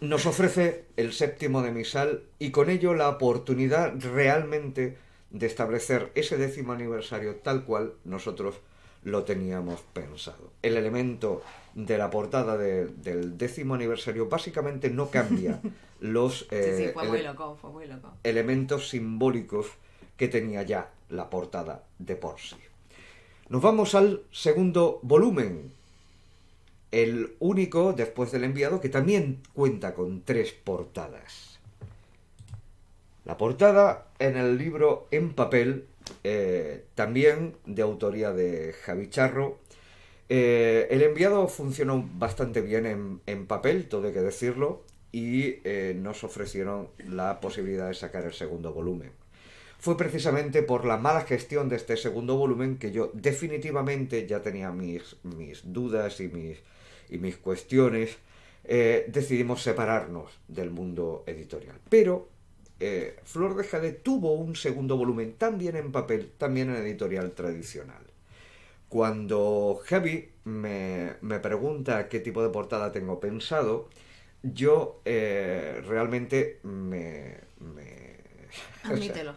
Nos ofrece el 7º de misal y con ello la oportunidad realmente de establecer ese 10º aniversario tal cual nosotros lo teníamos pensado. El elemento de la portada del 10º aniversario básicamente no cambia los fue muy loco. elementos simbólicos que tenía ya la portada de por sí. Nos vamos al segundo volumen, el único, después del enviado, que también cuenta con 3 portadas. La portada en el libro en papel, también de autoría de Javi Charro. El enviado funcionó bastante bien en papel, todo hay que decirlo, y nos ofrecieron la posibilidad de sacar el segundo volumen. Fue precisamente por la mala gestión de este segundo volumen que yo definitivamente ya tenía mis dudas y mis cuestiones. Decidimos separarnos del mundo editorial. Pero Flor de Jade tuvo un segundo volumen también en papel, también en editorial tradicional. Cuando Javi me pregunta qué tipo de portada tengo pensado, yo realmente Admítelo.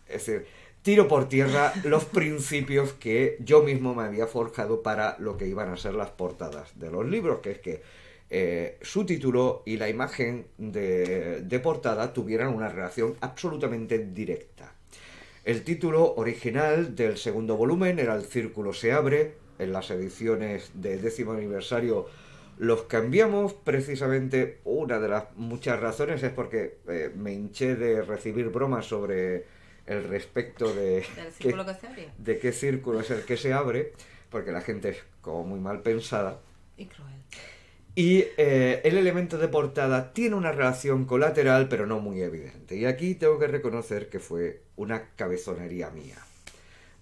Es decir, tiro por tierra los principios que yo mismo me había forjado para lo que iban a ser las portadas de los libros, que es que su título y la imagen de portada tuvieran una relación absolutamente directa. El título original del segundo volumen era El círculo se abre. En las ediciones de 10º aniversario los cambiamos. Precisamente una de las muchas razones es porque me hinché de recibir bromas sobre el respecto de qué círculo es el que se abre, porque la gente es como muy mal pensada. Y cruel. Y el elemento de portada tiene una relación colateral, pero no muy evidente. Y aquí tengo que reconocer que fue una cabezonería mía.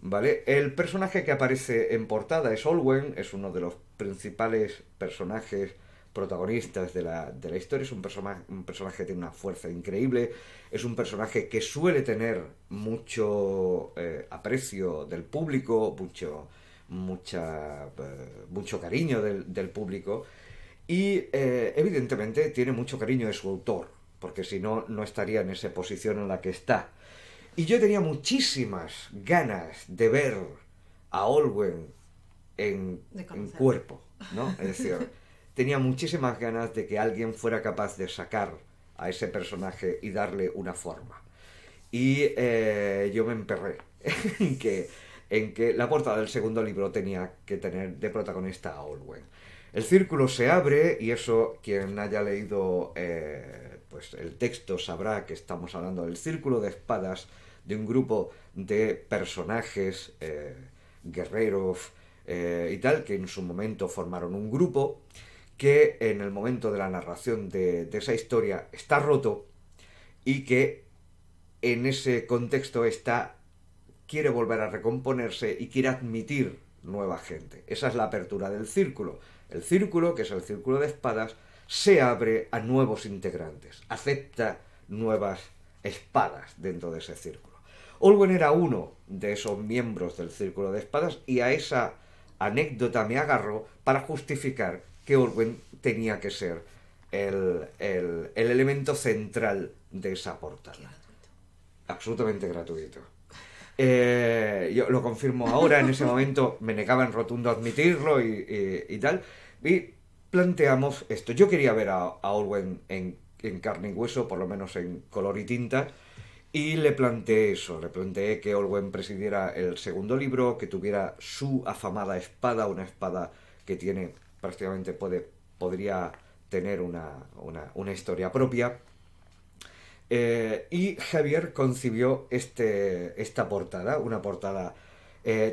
¿Vale? El personaje que aparece en portada es Olwen, es uno de los principales personajes protagonistas de la historia. Es un personaje que tiene una fuerza increíble, es un personaje que suele tener mucho aprecio del público, mucho cariño del público, y evidentemente tiene mucho cariño de su autor, porque si no, no estaría en esa posición en la que está. Y yo tenía muchísimas ganas de ver a Olwen en cuerpo, ¿no? Es decir, tenía muchísimas ganas de que alguien fuera capaz de sacar a ese personaje y darle una forma. Y yo me emperré en que la portada del segundo libro tenía que tener de protagonista a Olwen. El círculo se abre, y eso quien haya leído pues el texto sabrá que estamos hablando del círculo de espadas de un grupo de personajes guerreros y tal, que en su momento formaron un grupo que en el momento de la narración de esa historia está roto y que en ese contexto quiere volver a recomponerse y quiere admitir nueva gente. Esa es la apertura del círculo. El círculo, que es el círculo de espadas, se abre a nuevos integrantes, acepta nuevas espadas dentro de ese círculo. Olwen era uno de esos miembros del círculo de espadas y a esa anécdota me agarró para justificar que Olwen tenía que ser el elemento central de esa portada. Absolutamente gratuito. Yo lo confirmo ahora, en ese momento me negaba en rotundo a admitirlo y tal. Y planteamos esto. Yo quería ver a Olwen en carne y hueso, por lo menos en color y tinta, y le planteé eso. Le planteé que Olwen presidiera el segundo libro, que tuviera su afamada espada, una espada que tiene, prácticamente podría tener una historia propia. Y Javier concibió esta portada, una portada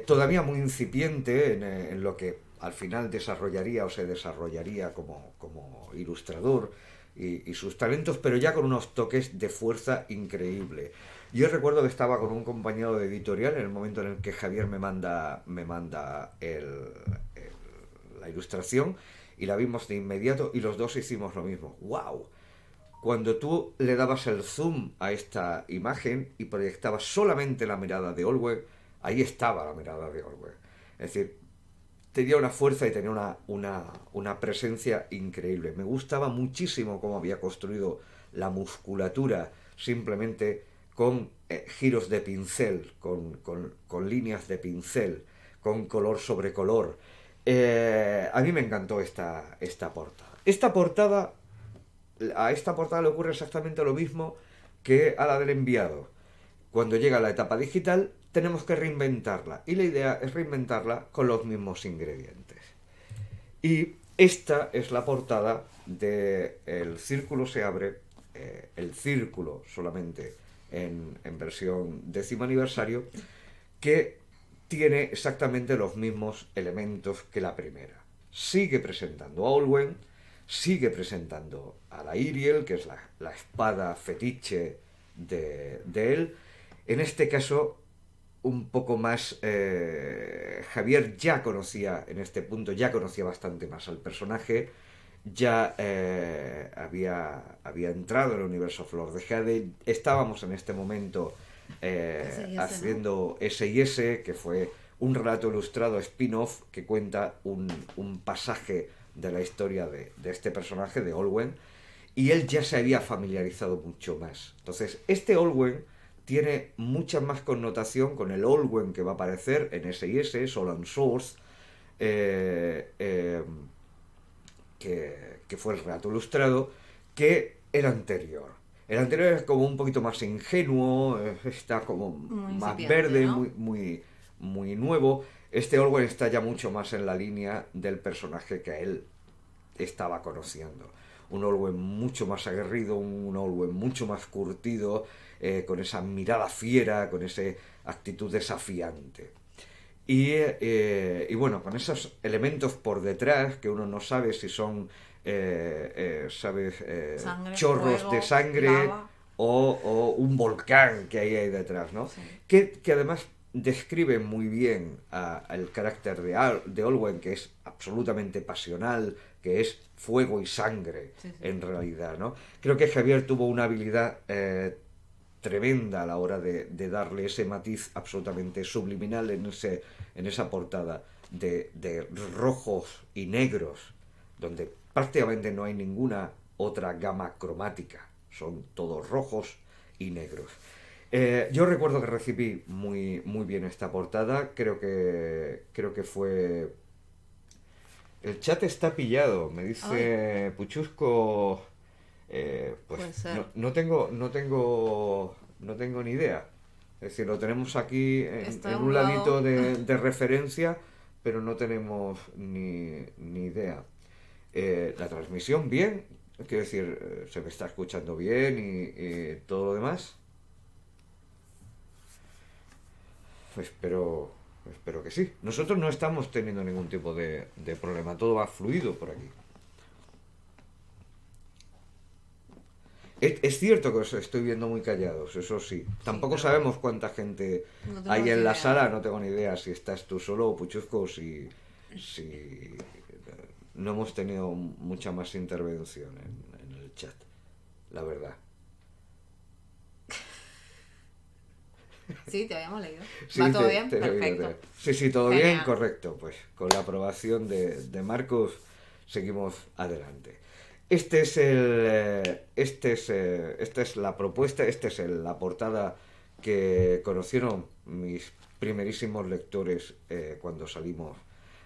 todavía muy incipiente en lo que al final desarrollaría o se desarrollaría como ilustrador y sus talentos, pero ya con unos toques de fuerza increíble. Yo recuerdo que estaba con un compañero de editorial en el momento en el que Javier me manda la ilustración y la vimos de inmediato y los dos hicimos lo mismo. ¡Wow! Cuando tú le dabas el zoom a esta imagen y proyectabas solamente la mirada de Olwen, ahí estaba la mirada de Olwen. Es decir, tenía una fuerza y tenía una presencia increíble. Me gustaba muchísimo cómo había construido la musculatura simplemente con giros de pincel, con líneas de pincel, con color sobre color. A mí me encantó esta portada. A esta portada le ocurre exactamente lo mismo que a la del enviado. Cuando llega la etapa digital, tenemos que reinventarla. Y la idea es reinventarla con los mismos ingredientes. Y esta es la portada de El Círculo se abre, el Círculo solamente en versión 10º aniversario, que tiene exactamente los mismos elementos que la primera. Sigue presentando a Olwen, sigue presentando a la Iriel, que es la espada fetiche de él. En este caso, un poco más... Javier ya conocía, en este punto, ya conocía bastante más al personaje, ya había entrado en el universo Flor de Jade. Estábamos en este momento haciendo S&S, que fue un relato ilustrado spin-off que cuenta un pasaje de la historia de este personaje, de Olwen, y él ya se había familiarizado mucho más. Entonces, este Olwen tiene mucha más connotación con el Olwen que va a aparecer en S&S, Soul and Source, que fue el relato ilustrado, que el anterior. El anterior es como un poquito más ingenuo, está como Muy más incipiente, verde, ¿no? muy nuevo. Este Olwen está ya mucho más en la línea del personaje que él estaba conociendo. Un Olwen mucho más aguerrido, un Olwen mucho más curtido, con esa mirada fiera, con esa actitud desafiante. Y bueno, con esos elementos por detrás que uno no sabe si son, ¿sabes? Sangre, Chorros fuego, de sangre lava. o un volcán que hay ahí detrás, ¿no? Sí. Que además describe muy bien el carácter de Olwen, que es absolutamente pasional, que es fuego y sangre, Sí, sí. en realidad, ¿no? Creo que Javier tuvo una habilidad tremenda a la hora de darle ese matiz absolutamente subliminal en esa portada de rojos y negros, donde prácticamente no hay ninguna otra gama cromática, son todos rojos y negros. Yo recuerdo que recibí muy bien esta portada, creo que fue... El chat está pillado, me dice Puchusco. Pues Puede ser. no tengo ni idea. Es decir, lo tenemos aquí Está en a un un ladito lado. de referencia, pero no tenemos ni idea. La transmisión, bien. Quiero decir, se me está escuchando bien y todo lo demás. Espero que sí. Nosotros no estamos teniendo ningún tipo de problema. Todo va fluido por aquí. Es cierto que os estoy viendo muy callados, eso sí. Sí, Tampoco pero sabemos cuánta gente no hay tenemos en la idea. sala, no tengo ni idea si estás tú solo o Puchuzco o si no hemos tenido mucha más intervención en el chat, la verdad. Sí, te habíamos leído. ¿Va Sí, todo bien? te he oído. Perfecto. Sí, sí, todo bien, Genial. correcto. Pues con la aprobación de Marcos seguimos adelante. Este es esta es la propuesta, la portada que conocieron mis primerísimos lectores cuando salimos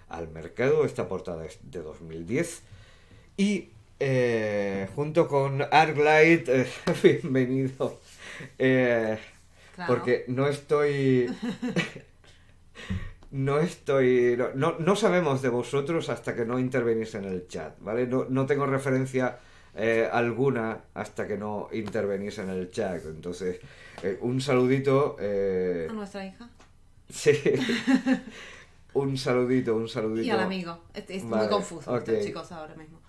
al mercado. Esta portada es de 2010 y junto con Arclight, bienvenido. Eh, Claro. porque no sabemos de vosotros hasta que no intervenís en el chat, ¿vale? No tengo referencia alguna hasta que no intervenís en el chat. Entonces, un saludito. A nuestra hija. Sí, un Y al saludito. amigo. Es muy Vale, confuso ok. estos chicos ahora mismo.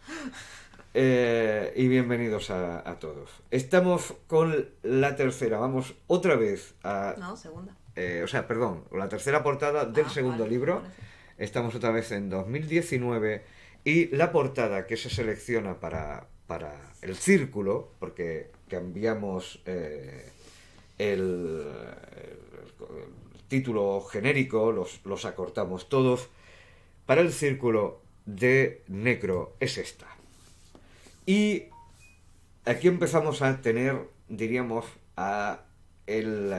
Y bienvenidos a todos. Estamos con la tercera. Vamos otra vez a No, segunda. o sea, perdón, la tercera portada del Ah, segundo vale, libro. por eso. Estamos otra vez en 2019 y la portada que se selecciona para el círculo, porque cambiamos el título genérico, los acortamos todos, para el círculo de Necro es esta. Y aquí empezamos a tener, diríamos, a el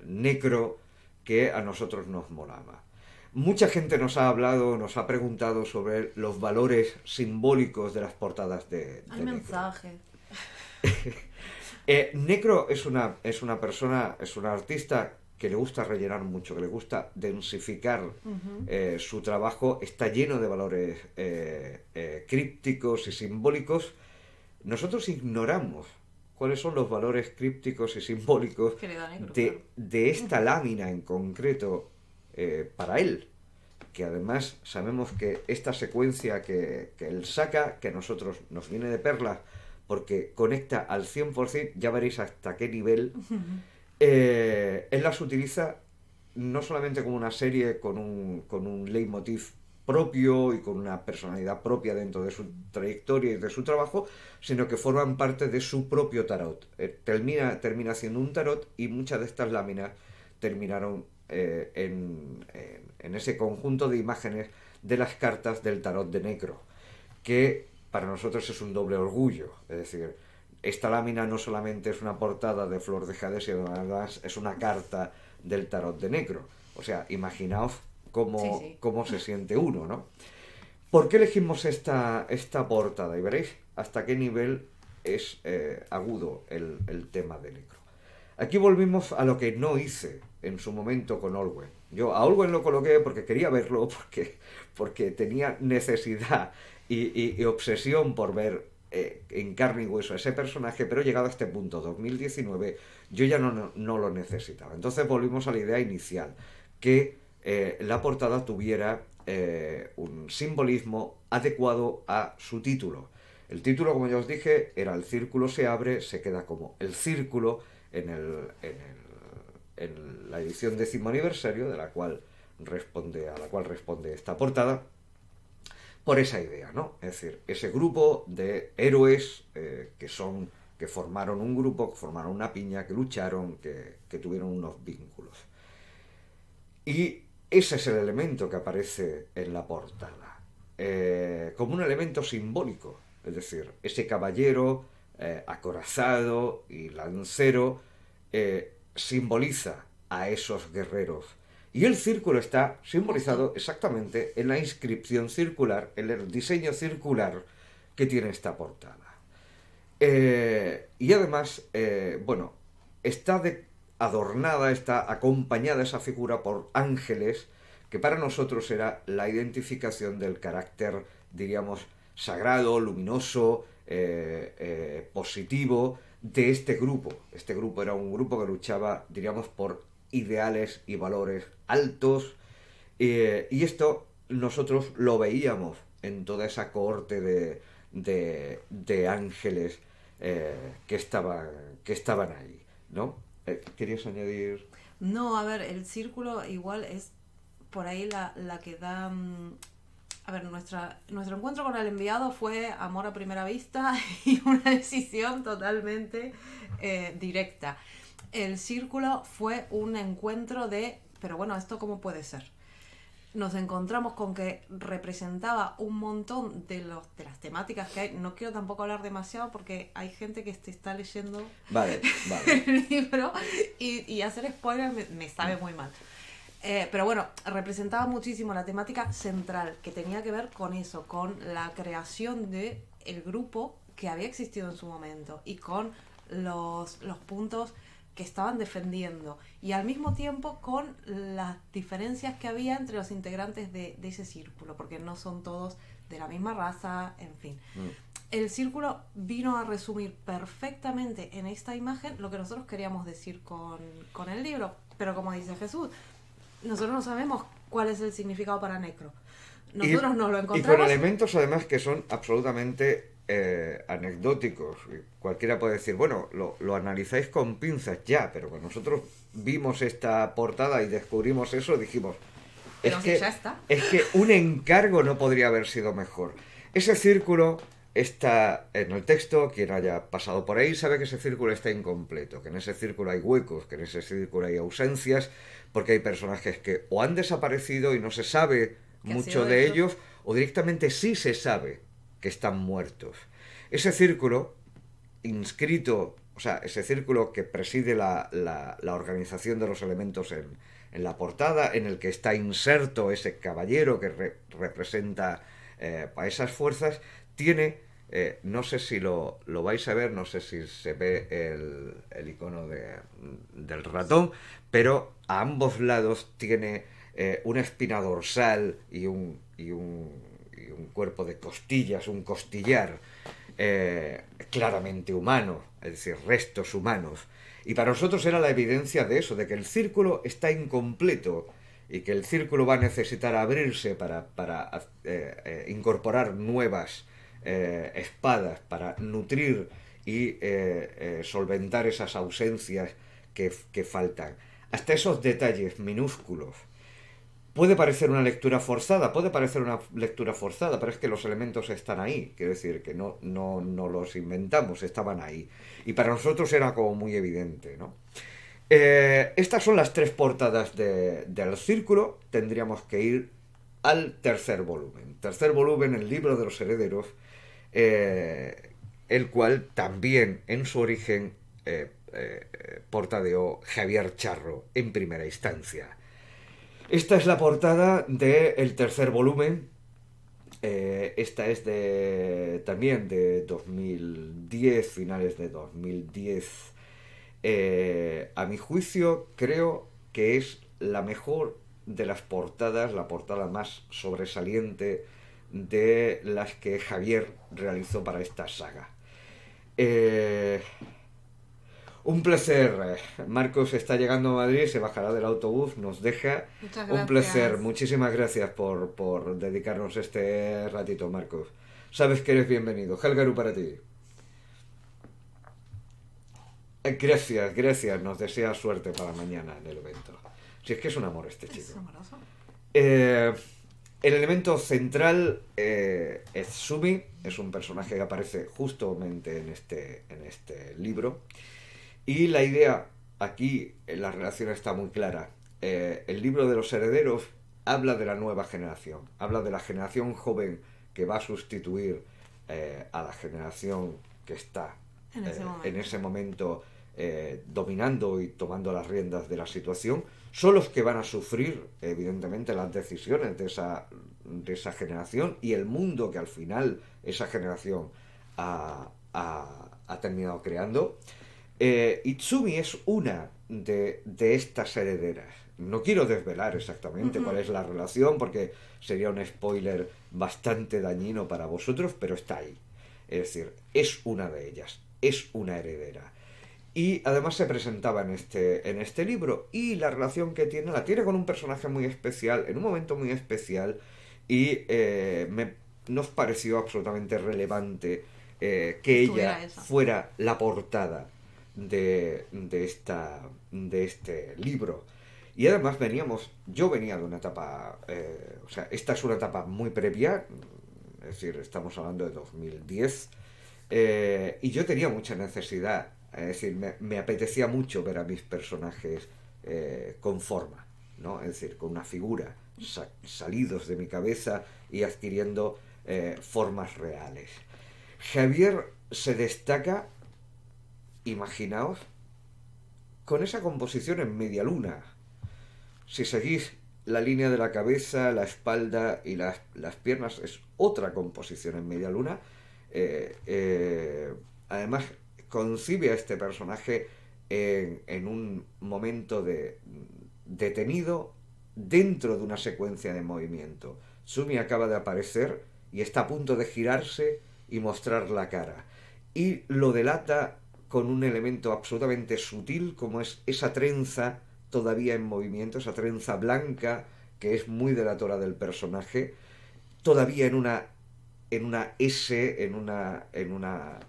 necro que a nosotros nos molaba. Mucha gente nos ha hablado, nos ha preguntado sobre los valores simbólicos de las portadas Hay de Necro. mensajes. Necro es una persona, es una artista que le gusta rellenar mucho, que le gusta densificar Ujú. su trabajo, está lleno de valores crípticos y simbólicos. Nosotros ignoramos cuáles son los valores crípticos y simbólicos Que le da negro, claro. de esta lámina en concreto para él. Que además sabemos que esta secuencia que él saca, que a nosotros nos viene de perlas, porque conecta al 100%, ya veréis hasta qué nivel, él las utiliza no solamente como una serie con un leitmotiv propio y con una personalidad propia dentro de su trayectoria y de su trabajo, sino que forman parte de su propio tarot. Termina siendo un tarot y muchas de estas láminas terminaron en ese conjunto de imágenes de las cartas del tarot de Necro, que para nosotros es un doble orgullo. Es decir, esta lámina no solamente es una portada de Flor de Jade, sino además es una carta del tarot de Necro. O sea, imaginaos Sí, sí. cómo se siente uno, ¿no? ¿Por qué elegimos esta portada? Y veréis hasta qué nivel es agudo el tema de Necro. Aquí volvimos a lo que no hice en su momento con Olwen. Yo a Olwen lo coloqué porque quería verlo, porque tenía necesidad y obsesión por ver en carne y hueso a ese personaje, pero llegado a este punto, 2019, yo ya no lo necesitaba. Entonces volvimos a la idea inicial, que la portada tuviera un simbolismo adecuado a su título. El título, como ya os dije, era El círculo se abre, se queda como El círculo en la edición 10º aniversario, a la cual responde esta portada, por esa idea, ¿no? Es decir, ese grupo de héroes que formaron un grupo, que formaron una piña, que lucharon, que tuvieron unos vínculos. Y ese es el elemento que aparece en la portada, como un elemento simbólico, es decir, ese caballero acorazado y lancero simboliza a esos guerreros. Y el círculo está simbolizado Justo. exactamente en la inscripción circular, en el diseño circular que tiene esta portada. Y además, bueno, adornada, está acompañada esa figura por ángeles, que para nosotros era la identificación del carácter, diríamos, sagrado, luminoso, positivo de este grupo. Este grupo era un grupo que luchaba, diríamos, por ideales y valores altos, y esto nosotros lo veíamos en toda esa cohorte de ángeles que estaban, que estaban ahí, ¿no? ¿Querías añadir? No, a ver, el círculo igual es por ahí la que da... A ver, nuestro encuentro con el enviado fue amor a primera vista y una decisión totalmente directa. El círculo fue un encuentro de, pero bueno, ¿esto cómo puede ser? Nos encontramos con que representaba un montón de las temáticas que hay. No quiero tampoco hablar demasiado porque hay gente que te está leyendo Vale, vale. el libro y hacer spoiler me sabe muy mal. Pero bueno, representaba muchísimo la temática central que tenía que ver con eso, con la creación de el grupo que había existido en su momento y con los puntos que estaban defendiendo y al mismo tiempo con las diferencias que había entre los integrantes de ese círculo, porque no son todos de la misma raza, en fin. El círculo vino a resumir perfectamente en esta imagen lo que nosotros queríamos decir con el libro, pero como dice Jesús, nosotros no sabemos cuál es el significado para Necro. Nosotros no lo encontramos. Y con elementos además que son absolutamente anecdóticos. Cualquiera puede decir, bueno, lo analizáis con pinzas ya, pero cuando nosotros vimos esta portada y descubrimos eso, dijimos, pero si ya está. Es que un encargo no podría haber sido mejor. Ese círculo está en el texto, quien haya pasado por ahí sabe que ese círculo está incompleto, que en ese círculo hay huecos, que en ese círculo hay ausencias, porque hay personajes que o han desaparecido y no se sabe mucho de ellos, o directamente sí se sabe que están muertos. Ese círculo inscrito, o sea, ese círculo que preside la organización de los elementos en la portada, en el que está inserto ese caballero que representa a esas fuerzas, tiene, no sé si lo vais a ver, no sé si se ve el icono del ratón, pero a ambos lados tiene una espina dorsal y un cuerpo de costillas, un costillar claramente humano, es decir, restos humanos. Y para nosotros era la evidencia de eso, de que el círculo está incompleto y que el círculo va a necesitar abrirse para incorporar nuevas espadas, para nutrir y solventar esas ausencias que faltan. Hasta esos detalles minúsculos. Puede parecer una lectura forzada, pero es que los elementos están ahí. Quiero decir, que no los inventamos, estaban ahí. Y para nosotros era como muy evidente, ¿no? Estas son las tres portadas del círculo. Tendríamos que ir al tercer volumen. Tercer volumen, el libro de los herederos, el cual también en su origen portadeó Javier Charro en primera instancia. Esta es la portada del tercer volumen. Esta es también de 2010, finales de 2010. A mi juicio, creo que es la mejor de las portadas, la portada más sobresaliente de las que Javier realizó para esta saga. Un placer. Marcos está llegando a Madrid, se bajará del autobús, nos deja. Muchas gracias. Un placer. Muchísimas gracias por dedicarnos este ratito, Marcos. Sabes que eres bienvenido. Helgaru para ti. Gracias. Nos desea suerte para mañana en el evento. Si es que es un amor este chico. Es amoroso. El elemento central es Sumi. Es un personaje que aparece justamente en este libro. Y la idea aquí, la relación está muy clara. El libro de los herederos habla de la nueva generación, habla de la generación joven que va a sustituir a la generación que está en ese momento dominando y tomando las riendas de la situación. Son los que van a sufrir, evidentemente, las decisiones de esa generación y el mundo que al final esa generación ha terminado creando. Itsumi es una de estas herederas. No quiero desvelar exactamente cuál es la relación porque sería un spoiler bastante dañino para vosotros, pero está ahí. Es decir, es una de ellas, es una heredera. Y además se presentaba en este libro, y la relación que tiene, la tiene con un personaje muy especial, en un momento muy especial, y nos pareció absolutamente relevante que Estuviera ella esa. fuera la portada de este libro. Y además yo venía de una etapa, o sea, esta es una etapa muy previa, es decir, estamos hablando de 2010, y yo tenía mucha necesidad, es decir, me apetecía mucho ver a mis personajes con forma, ¿no? Es decir, con una figura, salidos de mi cabeza y adquiriendo formas reales. Javier se destaca, imaginaos, con esa composición en media luna. Si seguís la línea de la cabeza, la espalda y las piernas, es otra composición en media luna. Además, concibe a este personaje en un momento detenido dentro de una secuencia de movimiento. Sumi acaba de aparecer y está a punto de girarse y mostrar la cara. Y lo delata con un elemento absolutamente sutil como es esa trenza todavía en movimiento, esa trenza blanca que es muy delatora del personaje, todavía en una S, en una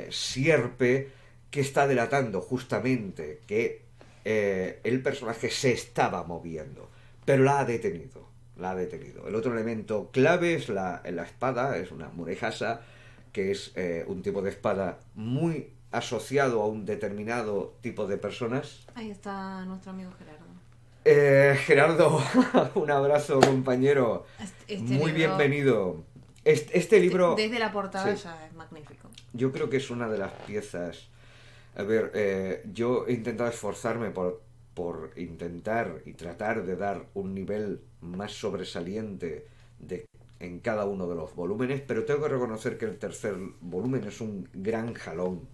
sierpe que está delatando justamente que el personaje se estaba moviendo, pero la ha detenido. La ha detenido. El otro elemento clave es la espada, es una murejasa, que es un tipo de espada muy asociado a un determinado tipo de personas. Ahí está nuestro amigo Gerardo. Gerardo, un abrazo, compañero. Este Muy libro, bienvenido. Este libro, desde la portada sí, ya es magnífico. yo creo que es una de las piezas. A ver, yo he intentado esforzarme por intentar y tratar de dar un nivel más sobresaliente en cada uno de los volúmenes, pero tengo que reconocer que el tercer volumen es un gran jalón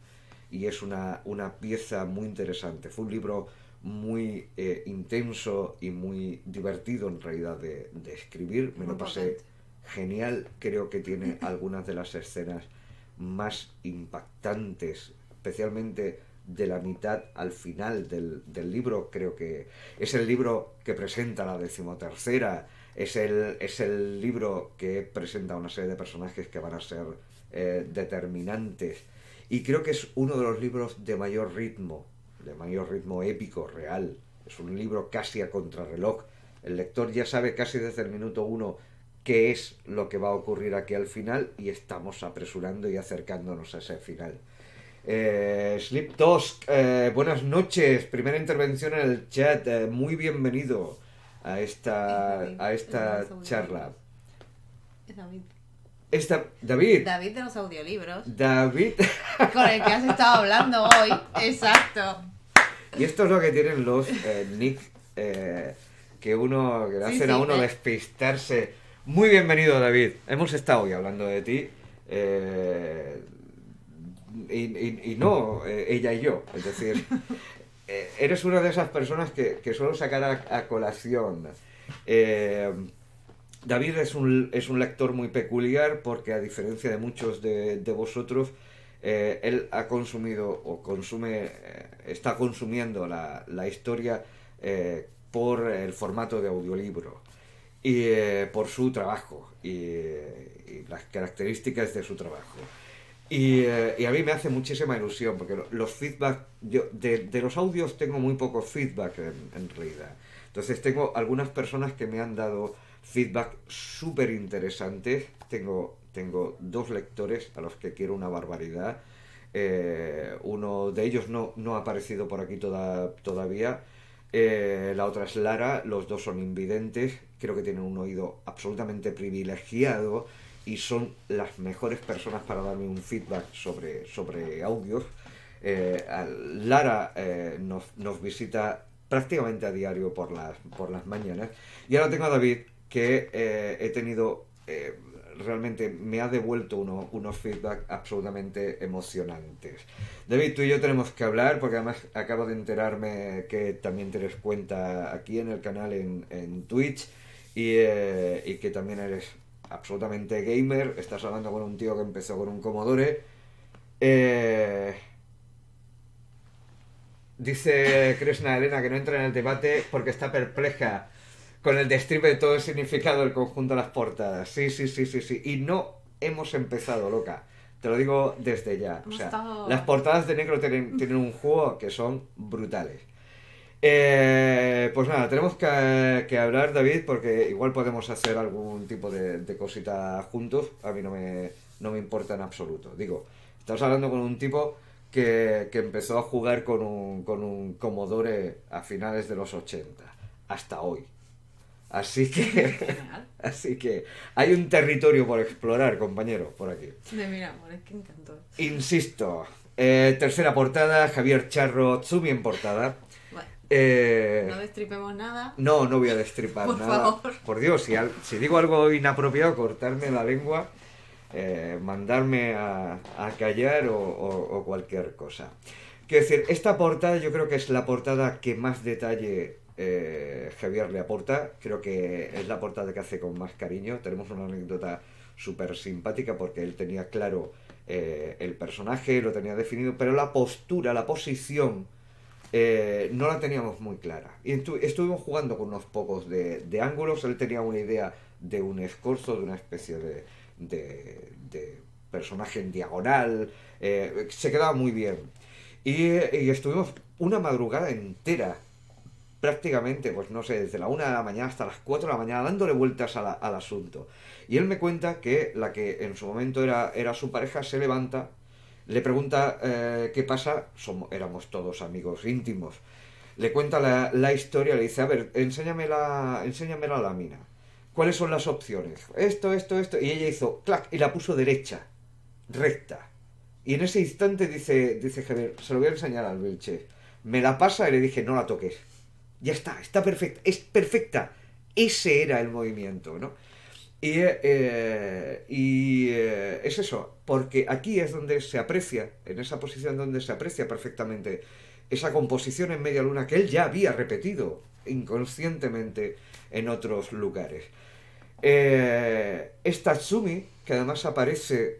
y es una pieza muy interesante. Fue un libro muy intenso y muy divertido en realidad de escribir. Me Muy lo pasé potente. genial. Creo que tiene algunas de las escenas más impactantes, especialmente de la mitad al final del libro. Creo que es el libro que presenta la 13ª, es el libro que presenta una serie de personajes que van a ser determinantes, y creo que es uno de los libros de mayor ritmo épico real. Es un libro casi a contrarreloj. El lector ya sabe casi desde el minuto uno qué es lo que va a ocurrir aquí al final y estamos apresurando y acercándonos a ese final. Sleep Tosk, buenas noches, primera intervención en el chat, muy bienvenido a Es esta, David a de esta los charla. audiolibros. Es David. David, David de los audiolibros. David, Con el que has estado hablando hoy. Exacto. y esto es lo que tienen los nick que le Sí, hacen a sí. uno despistarse. Muy bienvenido, David. Hemos estado hoy hablando de ti. Y no ella y yo. Es decir, eres una de esas personas que suelo sacar a colación. Eh, David es un lector muy peculiar porque, a diferencia de muchos de vosotros, él ha consumido o está consumiendo la historia por el formato de audiolibro y por su trabajo y las características de su trabajo. Y a mí me hace muchísima ilusión porque los feedback, yo de los audios tengo muy poco feedback en realidad. Entonces tengo algunas personas que me han dado feedback súper interesantes. Tengo dos lectores a los que quiero una barbaridad. Uno de ellos no ha aparecido por aquí todavía. La otra es Lara. Los dos son invidentes. Creo que tienen un oído absolutamente privilegiado y son las mejores personas para darme un feedback sobre audios. Lara nos visita prácticamente a diario por las mañanas. Y ahora tengo a David, que he tenido, realmente me ha devuelto unos feedback absolutamente emocionantes. David, tú y yo tenemos que hablar porque además acabo de enterarme que también tienes cuenta aquí en el canal en Twitch y que también eres absolutamente gamer. Estás hablando con un tío que empezó con un Commodore. Eh, Dice Krishna Elena que no entra en el debate porque está perpleja con el destripe de todo el significado del conjunto de las portadas. Sí, sí, sí, sí, sí. Y no hemos empezado, loca. Te lo digo desde ya. O Hemos sea, estado... las portadas de Necro tienen un juego que son brutales. Pues nada, tenemos que hablar, David, porque igual podemos hacer algún tipo de cosita juntos. A mí no me importa en absoluto. Digo, estamos hablando con un tipo que empezó a jugar con un Commodore a finales de los 80 hasta hoy. Así que, Genial. así que hay un territorio por explorar, compañero, por aquí. De mi amor, es que encantó. Insisto, tercera portada, Javier Charro, Tsumi en portada. Bueno, Eh, no destripemos nada. no voy a destripar Por nada. favor. Por Dios, si digo algo inapropiado, cortarme la lengua, mandarme a callar o cualquier cosa. Quiero decir, esta portada yo creo que es la portada que más detalle Javier le aporta. Creo que es la portada que hace con más cariño. Tenemos una anécdota súper simpática porque él tenía claro el personaje, lo tenía definido, pero la postura, la posición no la teníamos muy clara. Y estuvimos jugando con unos pocos de ángulos. Él tenía una idea de un escorzo, de una especie de personaje en diagonal. Se quedaba muy bien. Y estuvimos una madrugada entera, prácticamente, pues no sé, desde la 1 de la mañana hasta las 4 de la mañana, dándole vueltas al asunto. Y él me cuenta que la que en su momento era su pareja se levanta, le pregunta qué pasa, éramos todos amigos íntimos. Le cuenta la historia, le dice, a ver, enséñame la lámina. ¿Cuáles son las opciones? Esto. Y ella hizo clac y la puso derecha, recta. Y en ese instante dice Javier, se lo voy a enseñar al Vilche. Me la pasa y le dije, no la toques. Ya está perfecta, es perfecta. Ese era el movimiento, ¿no? Y es eso, porque aquí es donde se aprecia, en esa posición donde se aprecia perfectamente esa composición en media luna que él ya había repetido inconscientemente en otros lugares. Es Tatsumi, que además aparece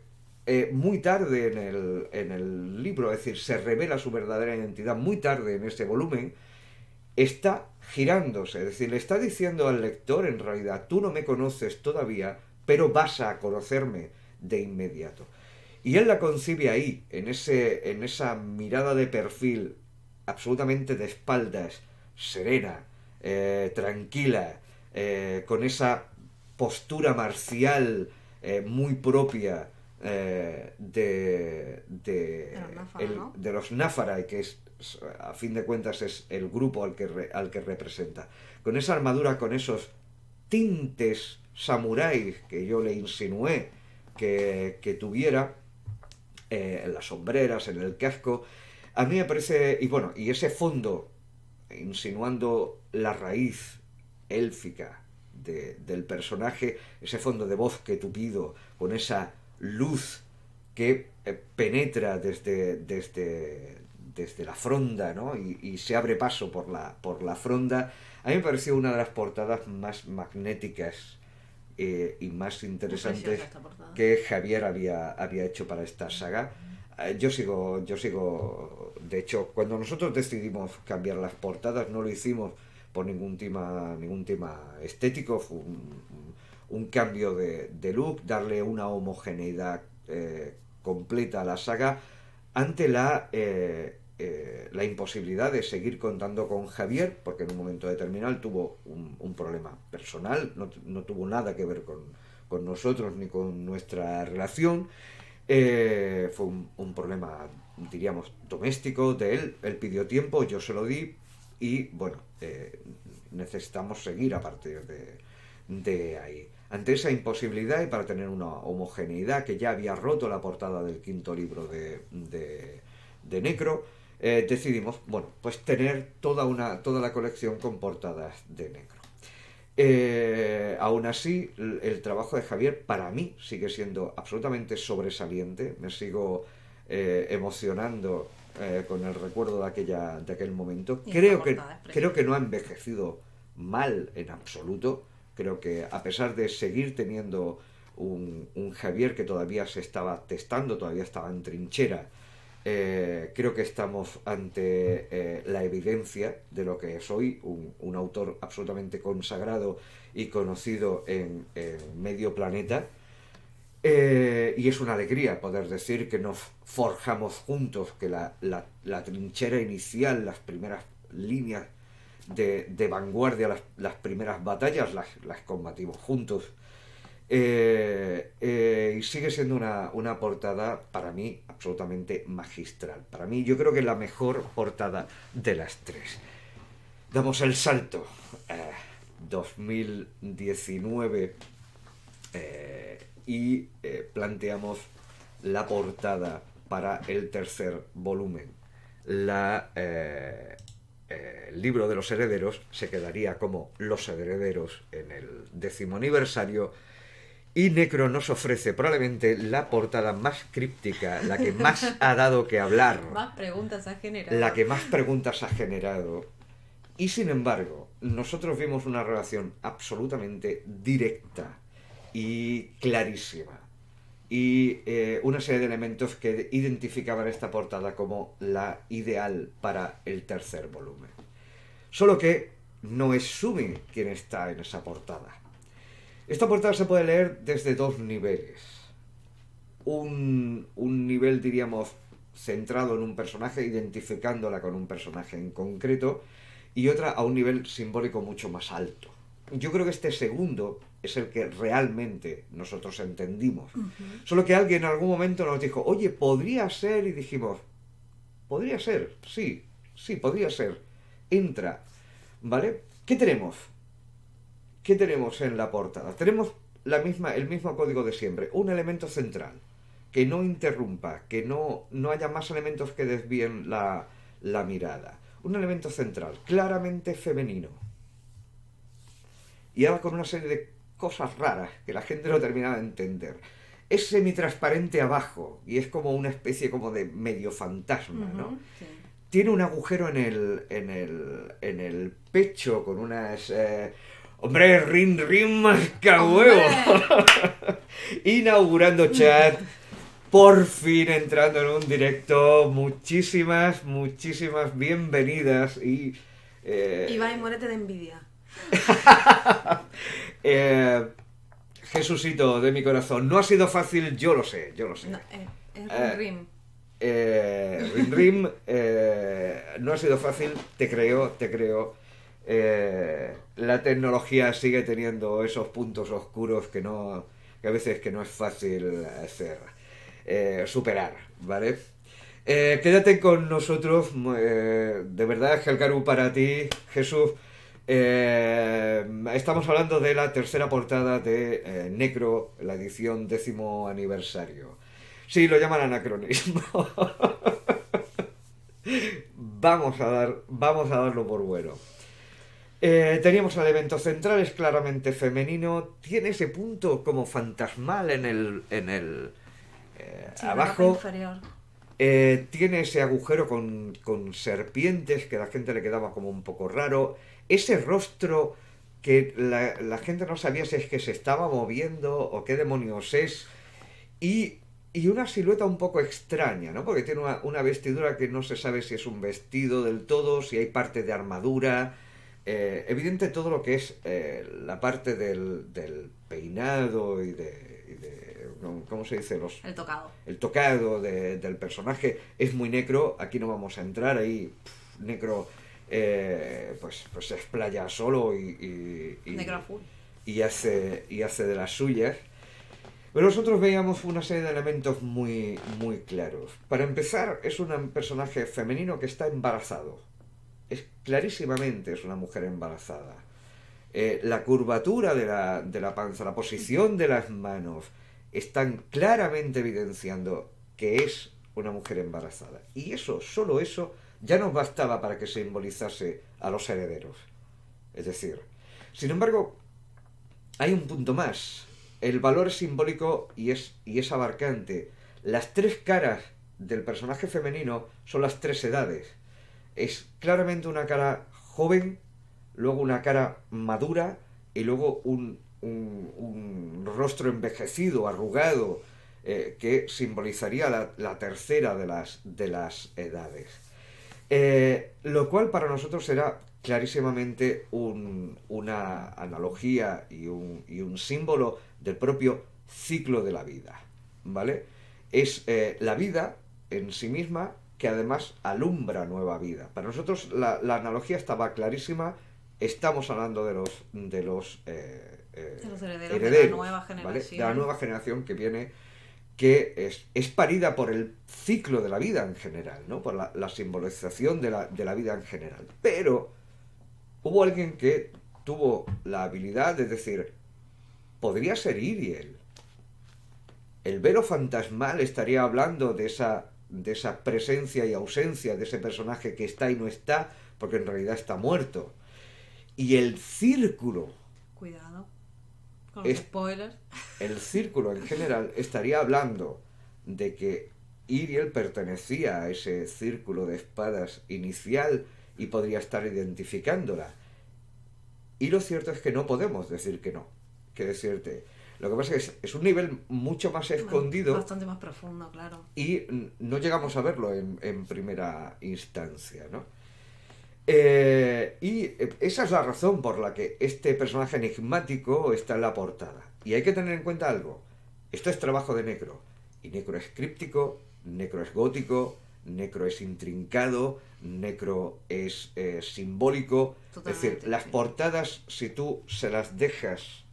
muy tarde en el libro, es decir, se revela su verdadera identidad muy tarde en ese volumen, está girándose, es decir, le está diciendo al lector en realidad, tú no me conoces todavía, pero vas a conocerme de inmediato. Y él la concibe ahí, en esa mirada de perfil, absolutamente de espaldas, serena, tranquila, con esa postura marcial muy propia de los Náfara, que es, a fin de cuentas, es el grupo al que representa. Con esa armadura, con esos tintes samuráis que yo le insinué que tuviera, en las sombreras, en el casco, a mí me parece, y bueno, y ese fondo, insinuando la raíz élfica del personaje, ese fondo de bosque tupido, con esa luz que penetra desde la fronda, ¿no? Y se abre paso por la fronda. A mí me pareció una de las portadas más magnéticas y más interesantes que Javier había hecho para esta saga. Yo sigo, de hecho, cuando nosotros decidimos cambiar las portadas, no lo hicimos por ningún tema estético, fue un cambio de look, darle una homogeneidad completa a la saga ante la imposibilidad de seguir contando con Javier, porque en un momento determinado tuvo un problema personal, no tuvo nada que ver con nosotros ni con nuestra relación. Fue un problema, diríamos, doméstico de él pidió tiempo, yo se lo di y bueno, necesitamos seguir a partir de ahí. Ante esa imposibilidad y para tener una homogeneidad que ya había roto la portada del quinto libro de Necro, decidimos, bueno, pues tener toda la colección con portadas de Necro. Aún así, el trabajo de Javier para mí sigue siendo absolutamente sobresaliente. Me sigo emocionando con el recuerdo de aquel momento. Creo que no ha envejecido mal en absoluto. Creo que a pesar de seguir teniendo un Javier que todavía se estaba testando, todavía estaba en trinchera, creo que estamos ante la evidencia de lo que es hoy un autor absolutamente consagrado y conocido en medio planeta. Y es una alegría poder decir que nos forjamos juntos, que la trinchera inicial, las primeras líneas de vanguardia, las primeras batallas, las combatimos juntos. Y sigue siendo una portada para mí absolutamente magistral. Para mí yo creo que es la mejor portada de las tres. Damos el salto. 2019 y planteamos la portada para el tercer volumen. El libro de los herederos se quedaría como Los herederos en el 10º aniversario. Y Necro nos ofrece probablemente la portada más críptica, la que más ha dado que hablar. Más preguntas ha generado. La que más preguntas ha generado. Y sin embargo, nosotros vimos una relación absolutamente directa y clarísima. Y una serie de elementos que identificaban esta portada como la ideal para el tercer volumen. Solo que no es Sumi quien está en esa portada. Esta portada se puede leer desde dos niveles. Un nivel, diríamos, centrado en un personaje, identificándola con un personaje en concreto, y otra a un nivel simbólico mucho más alto. Yo creo que este segundo es el que realmente nosotros entendimos. Solo que alguien en algún momento nos dijo, oye, podría ser, y dijimos, podría ser, sí, podría ser, entra, ¿vale? ¿Qué tenemos? ¿Qué tenemos en la portada? Tenemos el mismo código de siempre, un elemento central, que no interrumpa, que no haya más elementos que desvíen la mirada. Un elemento central, claramente femenino. Y ahora con una serie de cosas raras que la gente no terminaba de entender. Es semitransparente abajo y es como una especie como de medio fantasma, ¿no? Sí. Tiene un agujero en el pecho con unas... ¡Hombre, rim, mascahuevo! Inaugurando chat. Por fin entrando en un directo. Muchísimas bienvenidas. Y Ibai, muérete de envidia. Jesucito de mi corazón. No ha sido fácil, yo lo sé. No, es Rim. Rim, no ha sido fácil, te creo. La tecnología sigue teniendo esos puntos oscuros que a veces que no es fácil hacer, superar, ¿vale? Quédate con nosotros, de verdad, Helkaru, para ti, Jesús. Estamos hablando de la tercera portada de Necro, la edición 10º aniversario. Sí, lo llaman anacronismo. Vamos a darlo por bueno. Teníamos el evento central, es claramente femenino, tiene ese punto como fantasmal en el Sí, abajo. inferior. Tiene ese agujero con serpientes que a la gente le quedaba como un poco raro. Ese rostro que la gente no sabía si es que se estaba moviendo o qué demonios es. Y una silueta un poco extraña, ¿no? Porque tiene una vestidura que no se sabe si es un vestido del todo, si hay parte de armadura. Evidente todo lo que es la parte del peinado y de ¿cómo se dice? El tocado. El tocado del personaje es muy Necro. Aquí no vamos a entrar ahí. Necro pues se explaya solo y Necro full. y hace de las suyas. Pero nosotros veíamos una serie de elementos muy claros. Para empezar, es un personaje femenino que está embarazado. Clarísimamente es una mujer embarazada. La curvatura de la panza, la posición de las manos, están claramente evidenciando que es una mujer embarazada. Y solo eso, ya nos bastaba para que simbolizase a los herederos. Es decir, sin embargo, hay un punto más. El valor es simbólico y es abarcante. Las tres caras del personaje femenino son las tres edades. Es claramente una cara joven, luego una cara madura y luego un rostro envejecido, arrugado, que simbolizaría la tercera de las edades. Lo cual para nosotros era clarísimamente una analogía y un símbolo del propio ciclo de la vida, ¿vale? Es la vida en sí misma que además alumbra nueva vida. Para nosotros la analogía estaba clarísima. Estamos hablando De los herederos de la herederos, nueva ¿vale? De la generación. nueva generación que viene, que es parida por el ciclo de la vida en general, ¿no? Por la simbolización de la vida en general. Pero hubo alguien que tuvo la habilidad de decir, podría ser Iriel. El velo fantasmal estaría hablando de esa presencia y ausencia de ese personaje que está y no está, porque en realidad está muerto. Y el círculo, Cuidado con los es, spoilers. el círculo en general estaría hablando de que Iriel pertenecía a ese círculo de espadas inicial y podría estar identificándola. Y lo cierto es que no podemos decir que no. Que decirte, lo que pasa es un nivel mucho más escondido Bastante más profundo, claro. y no llegamos a verlo en primera instancia, ¿no? Y esa es la razón por la que este personaje enigmático está en la portada. Y hay que tener en cuenta algo. Esto es trabajo de Necro. Y Necro es críptico, Necro es gótico, Necro es intrincado, Necro es simbólico. Totalmente, es decir, las sí. portadas, si tú se las dejas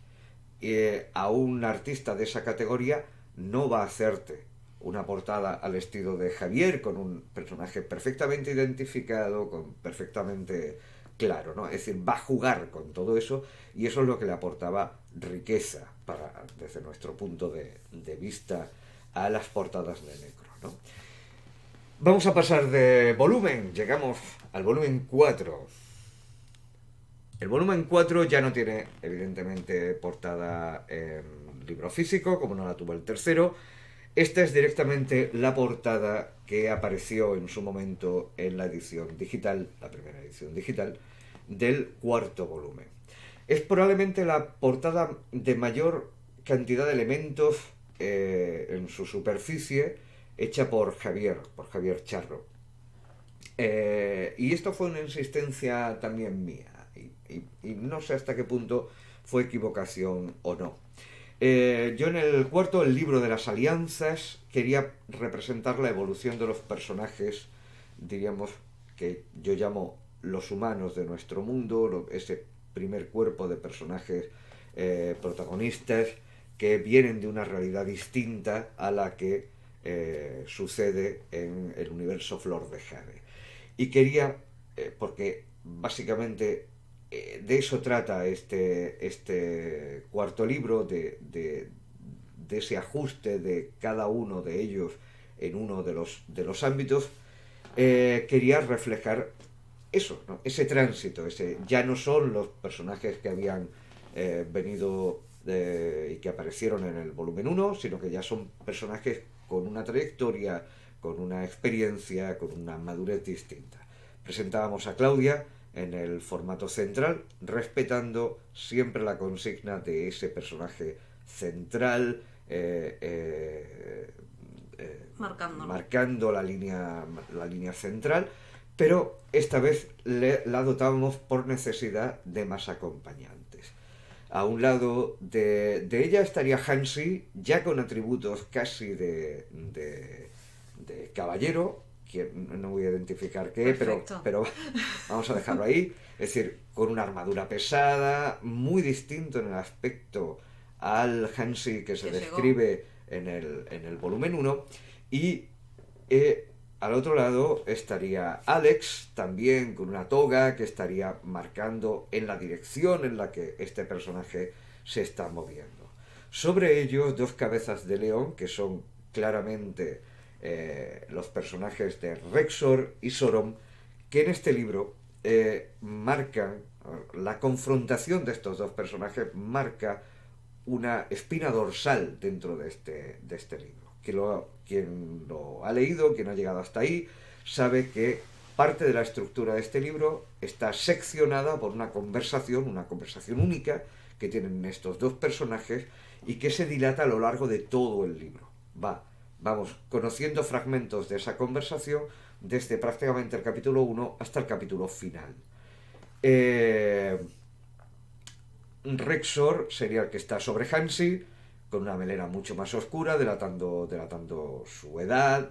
a un artista de esa categoría, no va a hacerte una portada al estilo de Javier, con un personaje perfectamente identificado, con perfectamente claro, ¿no? Es decir, va a jugar con todo eso y eso es lo que le aportaba riqueza desde nuestro punto de vista a las portadas de Necro, ¿no? Vamos a pasar de volumen, llegamos al volumen 4. El volumen 4 ya no tiene, evidentemente, portada en libro físico, como no la tuvo el tercero. Esta es directamente la portada que apareció en su momento en la edición digital, la primera edición digital, del cuarto volumen. Es probablemente la portada de mayor cantidad de elementos en su superficie, hecha por Javier Charro. Y esto fue una insistencia también mía, y no sé hasta qué punto fue equivocación o no. Yo en el cuarto, el libro de las alianzas, quería representar la evolución de los personajes, diríamos, que yo llamo los humanos de nuestro mundo, ese primer cuerpo de personajes protagonistas que vienen de una realidad distinta a la que sucede en el universo Flor de Jade. Y quería, porque básicamente de eso trata este cuarto libro, de ese ajuste de cada uno de ellos en uno de los ámbitos, quería reflejar eso, ¿no? Ese tránsito, ya no son los personajes que habían venido y que aparecieron en el volumen 1, sino que ya son personajes con una trayectoria, con una experiencia, con una madurez distinta. Presentábamos a Claudia en el formato central, respetando siempre la consigna de ese personaje central, marcando la línea central, pero esta vez la dotábamos por necesidad de más acompañantes. A un lado de ella estaría Hansi, ya con atributos casi de caballero, que no voy a identificar qué, pero vamos a dejarlo ahí. Es decir, con una armadura pesada, muy distinto en el aspecto al Hansi que se describe en el volumen 1. Y al otro lado estaría Alex, también con una toga que estaría marcando en la dirección en la que este personaje se está moviendo. Sobre ellos, dos cabezas de león, que son claramente los personajes de Rexor y Sorom, que en este libro marcan la confrontación de estos dos personajes, marca una espina dorsal dentro de este libro. Quien lo ha leído, quien ha llegado hasta ahí, sabe que parte de la estructura de este libro está seccionada por una conversación única que tienen estos dos personajes y que se dilata a lo largo de todo el libro. Vamos conociendo fragmentos de esa conversación desde prácticamente el capítulo 1 hasta el capítulo final. Rexor sería el que está sobre Hansi, con una melena mucho más oscura, delatando su edad,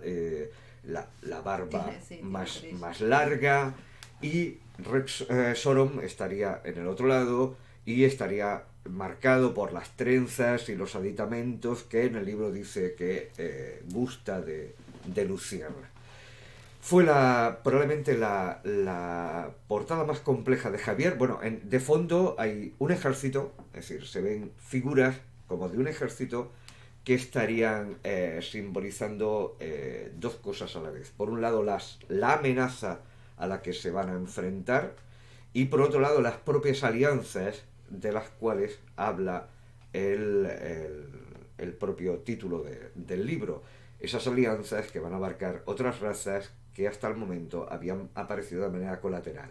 la barba Sí, más larga, y Rex Sorum estaría en el otro lado y estaría marcado por las trenzas y los aditamentos que en el libro dice que gusta de lucir. Fue probablemente la portada más compleja de Javier. Bueno, de fondo hay un ejército, es decir, se ven figuras como de un ejército que estarían simbolizando dos cosas a la vez. Por un lado, la amenaza a la que se van a enfrentar, y por otro lado, las propias alianzas de las cuales habla el propio título del libro. Esas alianzas que van a abarcar otras razas que hasta el momento habían aparecido de manera colateral.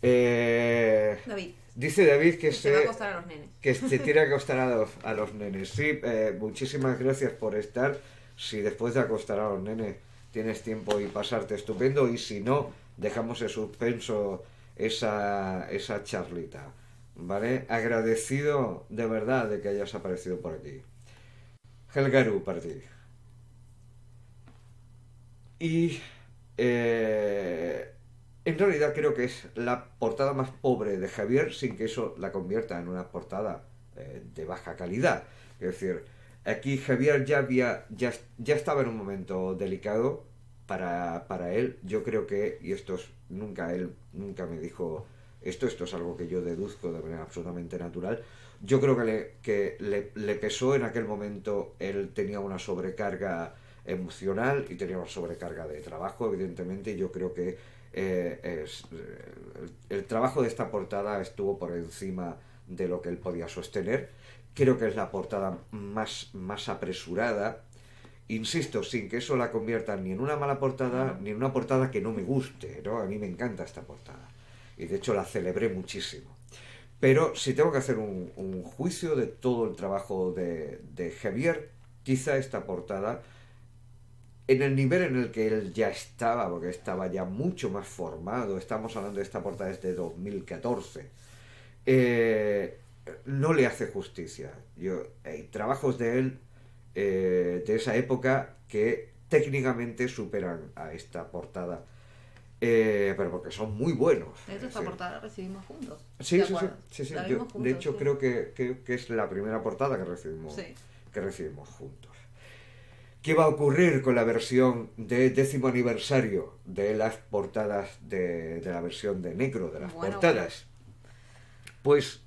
David. Dice David que se va a acostar a los nenes. Que se tiene que acostar a los nenes. Sí, muchísimas gracias por estar. Si después de acostar a los nenes tienes tiempo y pasarte, estupendo. Y si no, dejamos en suspenso esa charlita. ¿Vale? Agradecido de verdad de que hayas aparecido por aquí. Helgaru, para ti. Y en realidad creo que es la portada más pobre de Javier, sin que eso la convierta en una portada de baja calidad. Es decir, aquí Javier ya estaba en un momento delicado para él. Yo creo que, y él nunca me dijo esto es algo que yo deduzco de manera absolutamente natural. Yo creo que le pesó en aquel momento. Él tenía una sobrecarga emocional y tenía una sobrecarga de trabajo, evidentemente, y yo creo que el trabajo de esta portada estuvo por encima de lo que él podía sostener. Creo que es la portada más apresurada, insisto, sin que eso la convierta ni en una mala portada ni en una portada que no me guste, ¿no? A mí me encanta esta portada y de hecho la celebré muchísimo. Pero si tengo que hacer un juicio de todo el trabajo de Javier, quizá esta portada, en el nivel en el que él ya estaba, porque estaba ya mucho más formado, estamos hablando de esta portada desde 2014, no le hace justicia. Hay trabajos de él de esa época que técnicamente superan a esta portada, pero porque son muy buenos. De hecho, esta portada la recibimos juntos. Sí. Yo, juntos, de hecho, sí. creo que es la primera portada que recibimos juntos. ¿Qué va a ocurrir con la versión de 10º aniversario de las portadas de la versión de Necro, de las portadas? Pues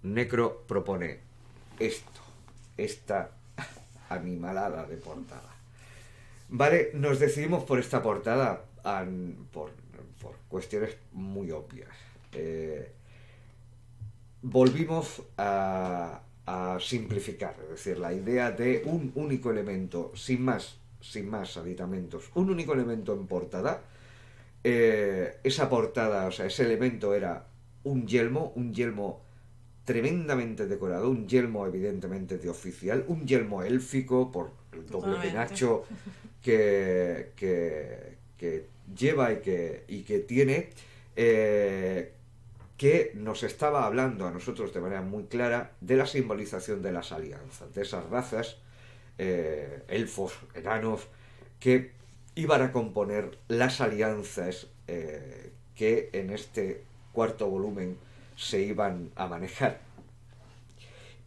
Necro propone esta animalada de portada. Vale, nos decidimos por esta portada por cuestiones muy obvias. Volvimos a simplificar, es decir, la idea de un único elemento, sin más aditamentos, un único elemento en portada. Esa portada, o sea, ese elemento era un yelmo tremendamente decorado, un yelmo evidentemente de oficial, un yelmo élfico por el doble penacho que lleva y que tiene, que nos estaba hablando a nosotros de manera muy clara de la simbolización de las alianzas, de esas razas, elfos, enanos, que iban a componer las alianzas que en este cuarto volumen se iban a manejar.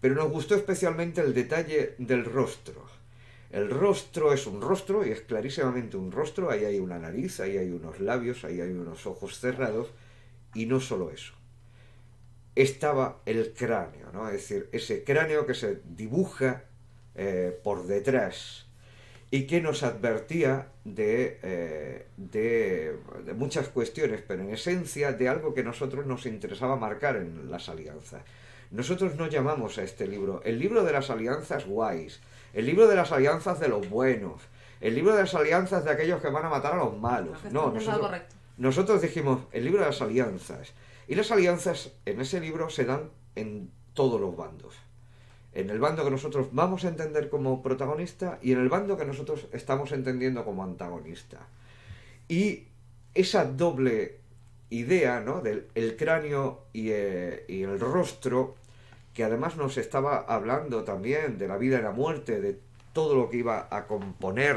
Pero nos gustó especialmente el detalle del rostro. El rostro es un rostro y es clarísimamente un rostro. Ahí hay una nariz, ahí hay unos labios, ahí hay unos ojos cerrados. Y no solo eso. Estaba el cráneo, ¿no? Es decir, ese cráneo que se dibuja por detrás y que nos advertía de muchas cuestiones, pero en esencia de algo que a nosotros nos interesaba marcar en las alianzas. Nosotros no llamamos a este libro el libro de las alianzas guays, el libro de las alianzas de los buenos, el libro de las alianzas de aquellos que van a matar a los malos. No, nosotros dijimos el libro de las alianzas. Y las alianzas en ese libro se dan en todos los bandos. En el bando que nosotros vamos a entender como protagonista y en el bando que nosotros estamos entendiendo como antagonista. Y esa doble idea, ¿no?, del el cráneo y el rostro, que además nos estaba hablando también de la vida y la muerte, de todo lo que iba a componer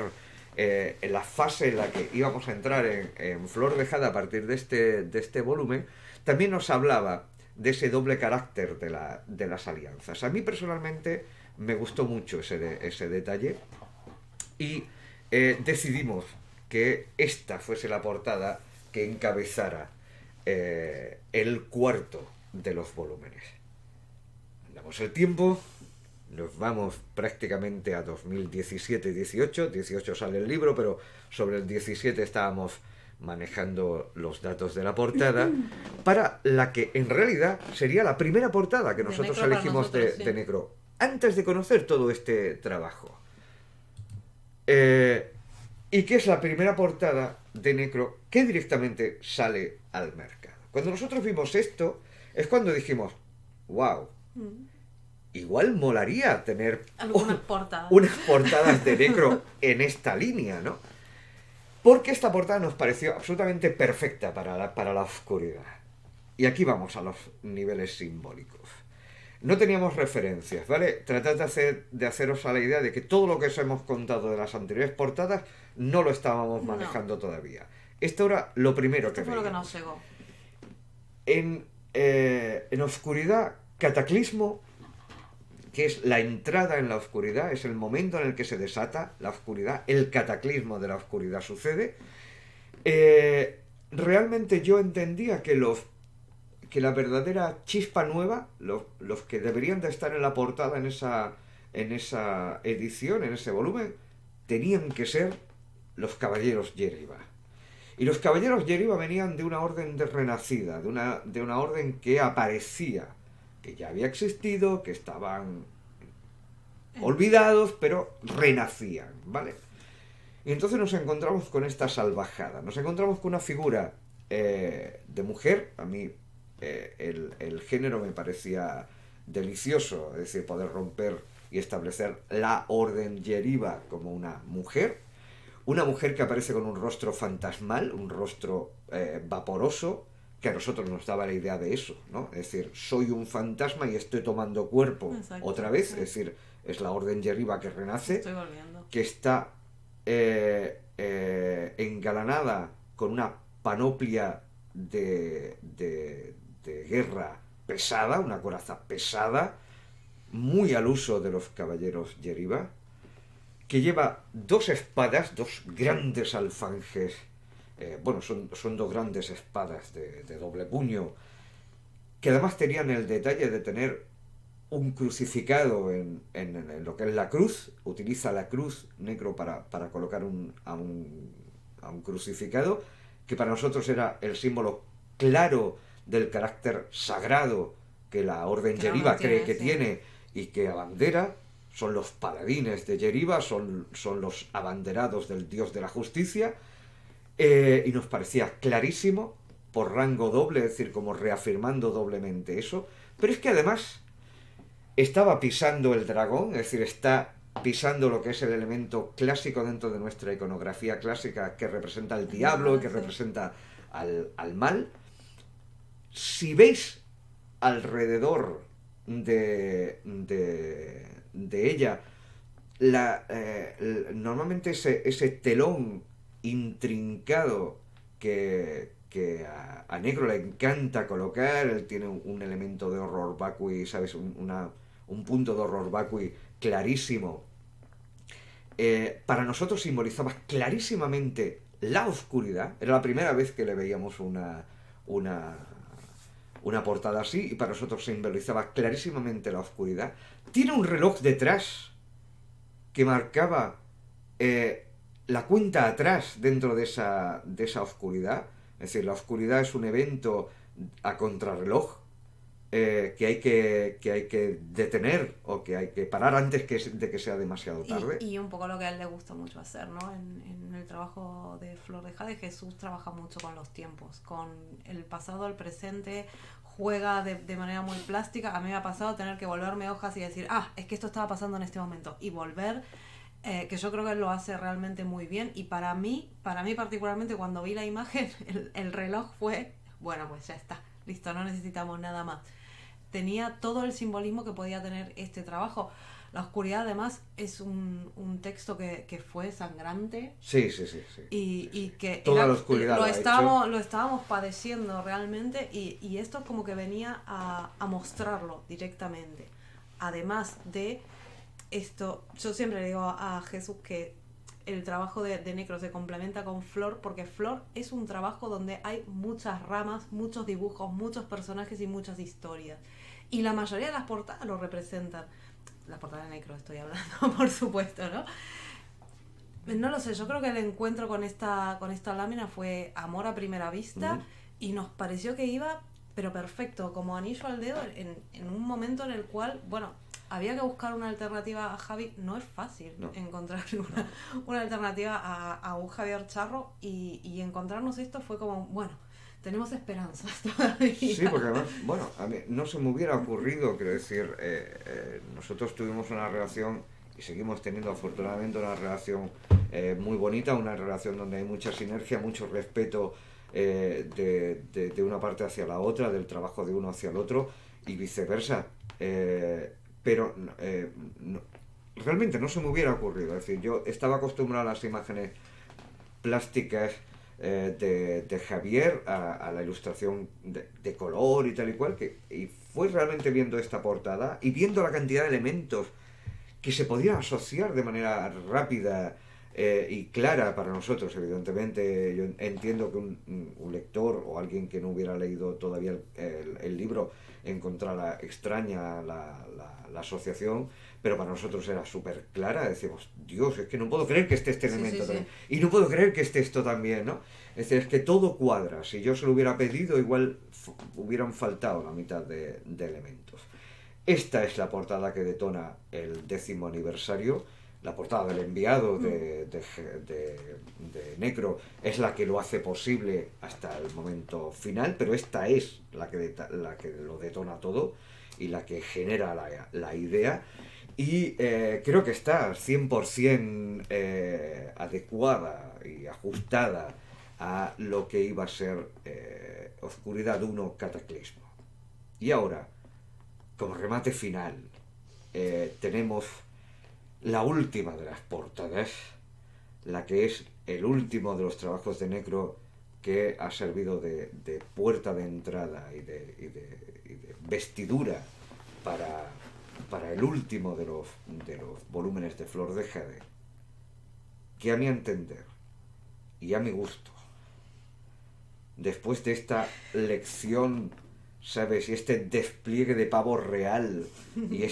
en la fase en la que íbamos a entrar en Flor de Jade a partir de este volumen, también nos hablaba de ese doble carácter de las alianzas. A mí personalmente me gustó mucho ese detalle y decidimos que esta fuese la portada que encabezara el cuarto de los volúmenes. Andamos el tiempo, nos vamos prácticamente a 2017-18, 18 sale el libro, pero sobre el 17 estábamos manejando los datos de la portada, para la que en realidad sería la primera portada que nosotros elegimos de Necro, antes de conocer todo este trabajo. Y que es la primera portada de Necro que directamente sale al mercado. Cuando nosotros vimos esto, es cuando dijimos, wow, igual molaría tener unas portadas de Necro en esta línea, ¿no? Porque esta portada nos pareció absolutamente perfecta para la oscuridad. Y aquí vamos a los niveles simbólicos. No teníamos referencias, ¿vale? Tratad de haceros a la idea de que todo lo que os hemos contado de las anteriores portadas no lo estábamos manejando todavía. Esto era lo primero que veíamos. Esto fue lo que nos llegó. En oscuridad, cataclismo, que es la entrada en la oscuridad, es el momento en el que se desata la oscuridad, el cataclismo de la oscuridad sucede. Realmente yo entendía que la verdadera chispa nueva, los que deberían de estar en la portada en esa edición, en ese volumen, tenían que ser los caballeros Yeriba. Y los caballeros Yeriba venían de una orden renacida, de una orden que aparecía, que ya había existido, que estaban olvidados, pero renacían, ¿vale? Y entonces nos encontramos con esta salvajada, nos encontramos con una figura de mujer. A mí el género me parecía delicioso, es decir, poder romper y establecer la orden Yeriba como una mujer que aparece con un rostro fantasmal, un rostro vaporoso, que a nosotros nos daba la idea de eso, ¿no? Es decir, soy un fantasma y estoy tomando cuerpo. Exacto, otra vez, sí. Es decir, es la orden Yeriba que renace, que está engalanada con una panoplia de guerra pesada, una coraza pesada, muy al uso de los caballeros Yeriba, que lleva dos espadas, dos grandes alfanjes, son dos grandes espadas de doble puño, que además tenían el detalle de tener un crucificado en lo que es la cruz. Utiliza la cruz Necro para colocar a un crucificado, que para nosotros era el símbolo claro del carácter sagrado que la orden Yeriba cree que tiene y que abandera. Son los paladines de Yeriba, son los abanderados del dios de la justicia, y nos parecía clarísimo, por rango doble, es decir, como reafirmando doblemente eso. Pero es que además estaba pisando el dragón, es decir, está pisando lo que es el elemento clásico dentro de nuestra iconografía clásica, que representa al diablo y que representa al mal. Si veis alrededor de ella normalmente ese telón intrincado que a Necro le encanta colocar, él tiene un elemento de horror vacui, ¿sabes? Un punto de horror vacui clarísimo. Para nosotros simbolizaba clarísimamente la oscuridad. Era la primera vez que le veíamos una portada así, y para nosotros simbolizaba clarísimamente la oscuridad. Tiene un reloj detrás que marcaba la cuenta atrás dentro de esa oscuridad. Es decir, la oscuridad es un evento a contrarreloj que hay que detener, o que hay que parar antes de que sea demasiado tarde. Y un poco lo que a él le gusta mucho hacer, ¿no? En el trabajo de Flor de Jade, Jesús trabaja mucho con los tiempos, con el pasado, el presente, juega de manera muy plástica. A mí me ha pasado tener que volverme hojas y decir, es que esto estaba pasando en este momento, y volver, que yo creo que él lo hace realmente muy bien. Y para mí particularmente, cuando vi la imagen, el reloj fue, bueno, pues ya está, listo, no necesitamos nada más. tenía todo el simbolismo que podía tener este trabajo. La oscuridad, además, es un texto que fue sangrante. Sí, sí, sí, sí. Y que toda la oscuridad lo estábamos padeciendo realmente, y esto como que venía a mostrarlo directamente. Además de esto, yo siempre le digo a Jesús que el trabajo de Necro se complementa con Flor, porque Flor es un trabajo donde hay muchas ramas, muchos dibujos, muchos personajes y muchas historias. Y la mayoría de las portadas lo representan. La portada de Necro estoy hablando, por supuesto, ¿no? No lo sé, yo creo que el encuentro con esta lámina fue amor a primera vista, y nos pareció que iba, pero perfecto, como anillo al dedo, en un momento en el cual, bueno, había que buscar una alternativa a Javi. No es fácil encontrar una alternativa a un Javier Charro, y encontrarnos esto fue como, bueno, tenemos esperanzas todavía. Sí, porque además, bueno, a mí no se me hubiera ocurrido, quiero decir, nosotros tuvimos una relación y seguimos teniendo afortunadamente una relación muy bonita, una relación donde hay mucha sinergia, mucho respeto de una parte hacia la otra, del trabajo de uno hacia el otro y viceversa. Pero realmente no se me hubiera ocurrido. Es decir, yo estaba acostumbrado a las imágenes plásticas de Javier, a la ilustración de color y tal y cual, y fue realmente viendo esta portada y viendo la cantidad de elementos que se podían asociar de manera rápida y clara para nosotros. Evidentemente, yo entiendo que un lector o alguien que no hubiera leído todavía el libro encontrara extraña la asociación, pero para nosotros era súper clara. Decimos, Dios, es que no puedo creer que esté este elemento también. Y no puedo creer que esté esto también, ¿no? Es decir, es que todo cuadra. Si yo se lo hubiera pedido, igual hubieran faltado la mitad de elementos. Esta es la portada que detona el 10º aniversario. La portada del enviado de Necro es la que lo hace posible hasta el momento final, pero esta es la que lo detona todo y la que genera la idea. Y creo que está 100% adecuada y ajustada a lo que iba a ser Oscuridad 1 Cataclismo. Y ahora, como remate final, tenemos la última de las portadas, la que es el último de los trabajos de Necro que ha servido de puerta de entrada y de vestidura para el último de los volúmenes de Flor de Jade, que a mi entender y a mi gusto, después de esta lección, ¿sabes? Y este despliegue de pavo real y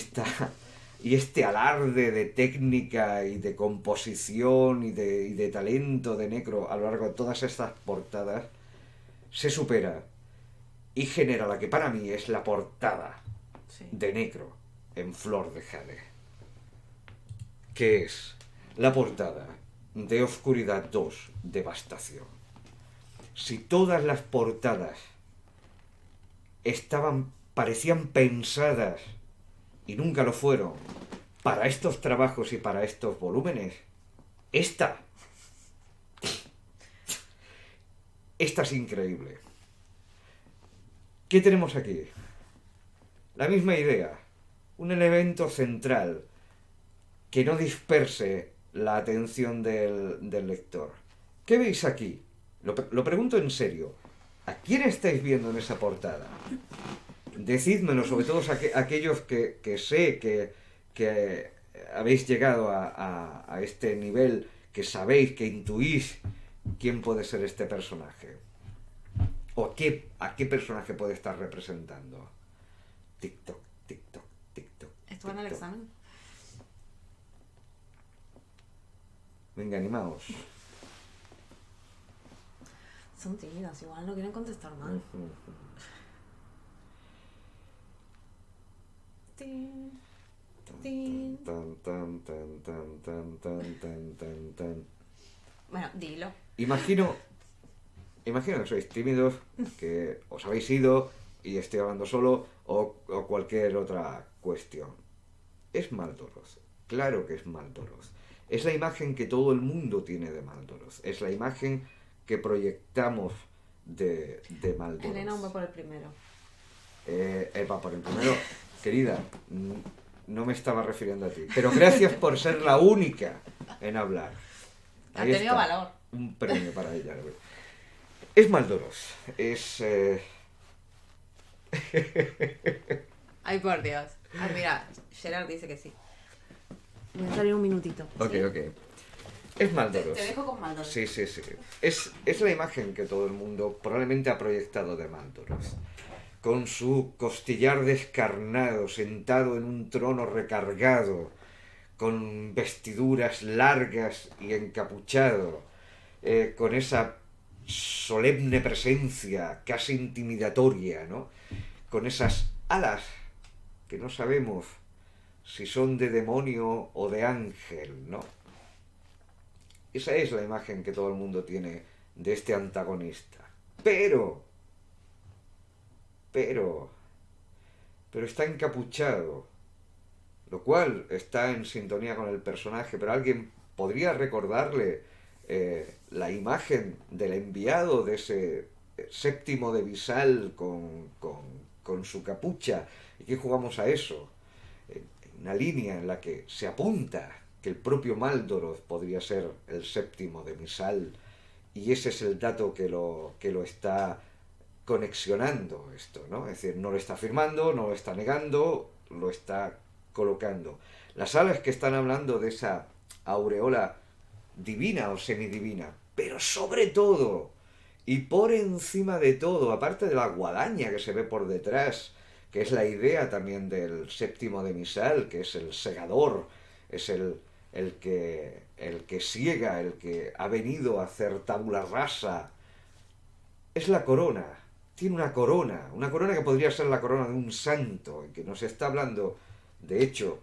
este alarde de técnica y de composición y de talento de Necro a lo largo de todas estas portadas, se supera y genera la que para mí es la portada de Necro en Flor de Jade, que es la portada de Oscuridad 2, Devastación. Si todas las portadas parecían pensadas y nunca lo fueron para estos trabajos y para estos volúmenes, esta es increíble. ¿Qué tenemos aquí? La misma idea, un elemento central que no disperse la atención del lector. ¿Qué veis aquí? Lo pregunto en serio. ¿A quién estáis viendo en esa portada? Decídmelo, sobre todo aquellos que sé que habéis llegado a este nivel, que sabéis, que intuís quién puede ser este personaje. O a qué personaje puede estar representando. TikTok, TikTok, TikTok. ¿Estuvo en el examen? Venga, animaos. Son tímidas, igual no quieren contestar mal. Tin, tin. Bueno, dilo. Imagino que sois tímidos, que os habéis ido y estoy hablando solo, o cualquier otra cuestión. Es Maldoroth. Claro que es Maldoroth. Es la imagen que todo el mundo tiene de Maldoroth. Es la imagen que proyectamos de Maldoroth. Elena, un va por el primero. Epa, por el primero, querida, no me estaba refiriendo a ti. Pero gracias por ser la única en hablar. Ha tenido está, valor. un premio para ella. Es Maldoror. Es... Ay, por Dios. Ah, mira, Gerard dice que sí. Voy a salir un minutito. Ok, ¿sí? ok. Es Maldoror. Te dejo con Maldoror. Sí, sí, sí. Es la imagen que todo el mundo probablemente ha proyectado de Maldoror. Con su costillar descarnado, sentado en un trono recargado, con vestiduras largas y encapuchado, con esa solemne presencia casi intimidatoria, ¿no? Con esas alas que no sabemos si son de demonio o de ángel, ¿no? Esa es la imagen que todo el mundo tiene de este antagonista. Pero está encapuchado, lo cual está en sintonía con el personaje, pero alguien podría recordarle la imagen del enviado de ese séptimo de Visal con su capucha. ¿Y qué jugamos a eso? Una línea en la que se apunta que el propio Maldoror podría ser el séptimo de Visal, y ese es el dato que lo está conexionando esto, ¿no? Es decir, no lo está afirmando, no lo está negando, lo está colocando. Las alas que están hablando de esa aureola divina o semidivina, pero sobre todo, y por encima de todo, aparte de la guadaña que se ve por detrás, que es la idea también del séptimo de Misal, que es el segador, es el que siega, el que ha venido a hacer tabula rasa, es la corona. Tiene una corona que podría ser la corona de un santo, que nos está hablando, de hecho,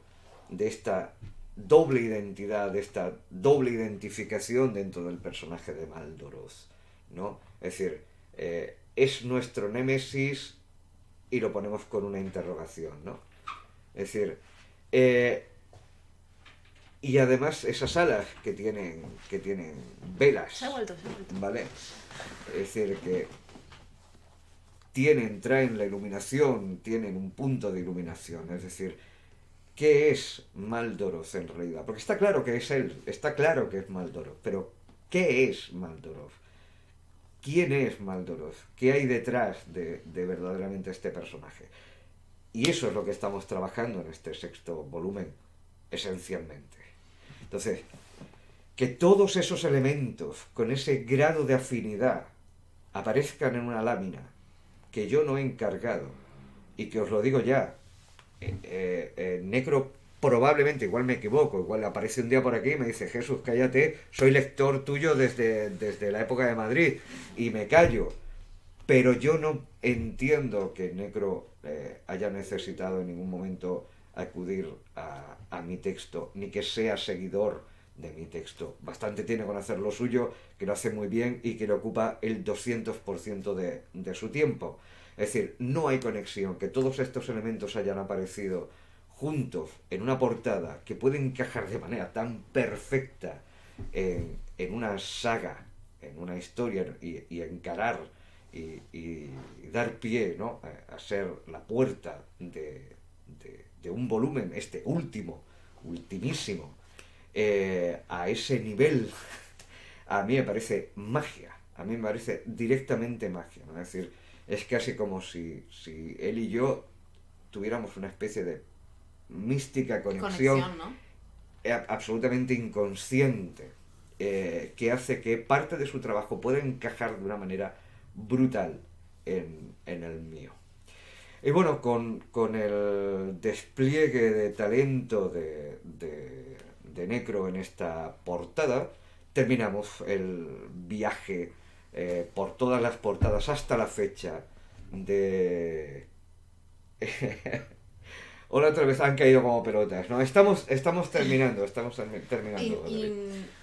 de esta doble identidad, de esta doble identificación dentro del personaje de Maldoror, ¿no? Es decir, es nuestro némesis y lo ponemos con una interrogación, ¿no? Es decir, y además esas alas que tienen velas, Se ha vuelto. ¿vale? Es decir, que traen la iluminación, tienen un punto de iluminación, es decir, ¿qué es Maldoror en realidad? Porque está claro que es él, está claro que es Maldoror, pero ¿qué es Maldoror? ¿Quién es Maldoror? ¿Qué hay detrás de verdaderamente este personaje? Y eso es lo que estamos trabajando en este sexto volumen, esencialmente. Entonces, que todos esos elementos, con ese grado de afinidad, aparezcan en una lámina que yo no he encargado, y que os lo digo ya, Necro probablemente, igual me equivoco, igual aparece un día por aquí y me dice: Jesús, cállate, soy lector tuyo desde la época de Madrid, y me callo. Pero yo no entiendo que Necro haya necesitado en ningún momento acudir a mi texto, ni que sea seguidor de mi texto. Bastante tiene con hacer lo suyo, que lo hace muy bien y que le ocupa el 200% de su tiempo. Es decir, no hay conexión, que todos estos elementos hayan aparecido juntos en una portada que puede encajar de manera tan perfecta en una saga, en una historia, y encarar y dar pie, ¿no?, a ser la puerta de un volumen, este ultimísimo, a ese nivel, a mí me parece magia, a mí me parece directamente magia, ¿no? Es decir, es casi como si él y yo tuviéramos una especie de mística conexión, ¿no? Absolutamente inconsciente, que hace que parte de su trabajo pueda encajar de una manera brutal en el mío. Y bueno, con el despliegue de talento de Necro en esta portada, terminamos el viaje por todas las portadas hasta la fecha de... Hola, otra vez han caído como pelotas, ¿no? Estamos terminando,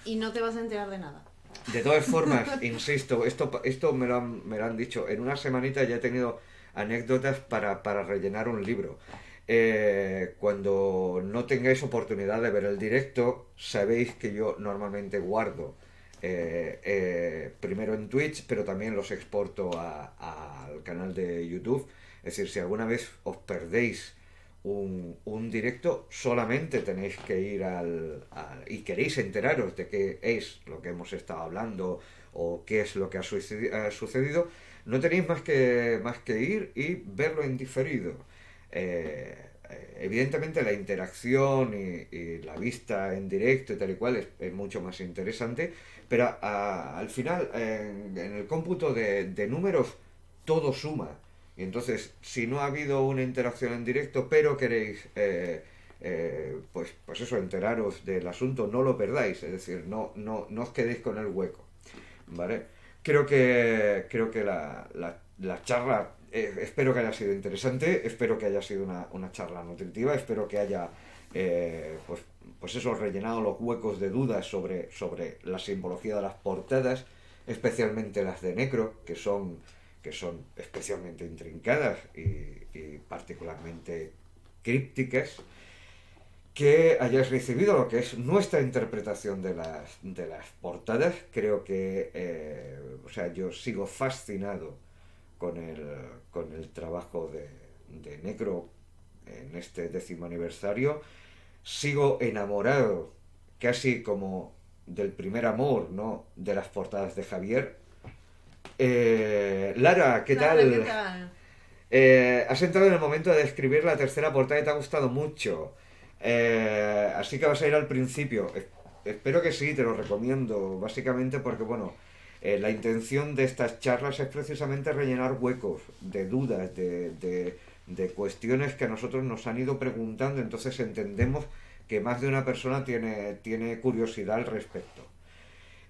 Y no te vas a enterar de nada. De todas formas, insisto, esto me lo han dicho. En una semanita ya he tenido anécdotas para rellenar un libro. Cuando no tengáis oportunidad de ver el directo, sabéis que yo normalmente guardo primero en Twitch, pero también los exporto al canal de YouTube. Es decir, si alguna vez os perdéis un directo, solamente tenéis que ir y queréis enteraros de qué es lo que hemos estado hablando o qué es lo que ha sucedido, no tenéis más que ir y verlo en diferido. Evidentemente la interacción y la vista en directo y tal y cual es mucho más interesante, pero al final en el cómputo de números todo suma. Y entonces, si no ha habido una interacción en directo, pero queréis, pues eso, enteraros del asunto, no lo perdáis, es decir, no os quedéis con el hueco, ¿vale? Creo que la charla, espero que haya sido interesante, espero que haya sido una charla nutritiva, espero que haya, pues eso, rellenado los huecos de dudas sobre la simbología de las portadas, especialmente las de Necro, que son especialmente intrincadas y particularmente crípticas, que hayáis recibido lo que es nuestra interpretación de las portadas. Creo que, o sea, yo sigo fascinado con con el trabajo de Necro en este 10º aniversario. Sigo enamorado, casi como del primer amor, ¿no?, de las portadas de Javier. Lara, ¿qué Clara, ¿qué tal? tal? Has entrado en el momento de describir la tercera portada y te ha gustado mucho. Así que vas a ir al principio. Espero que sí, te lo recomiendo. Básicamente porque, bueno, la intención de estas charlas es precisamente rellenar huecos de dudas, de cuestiones que a nosotros nos han ido preguntando. Entonces entendemos que más de una persona tiene curiosidad al respecto.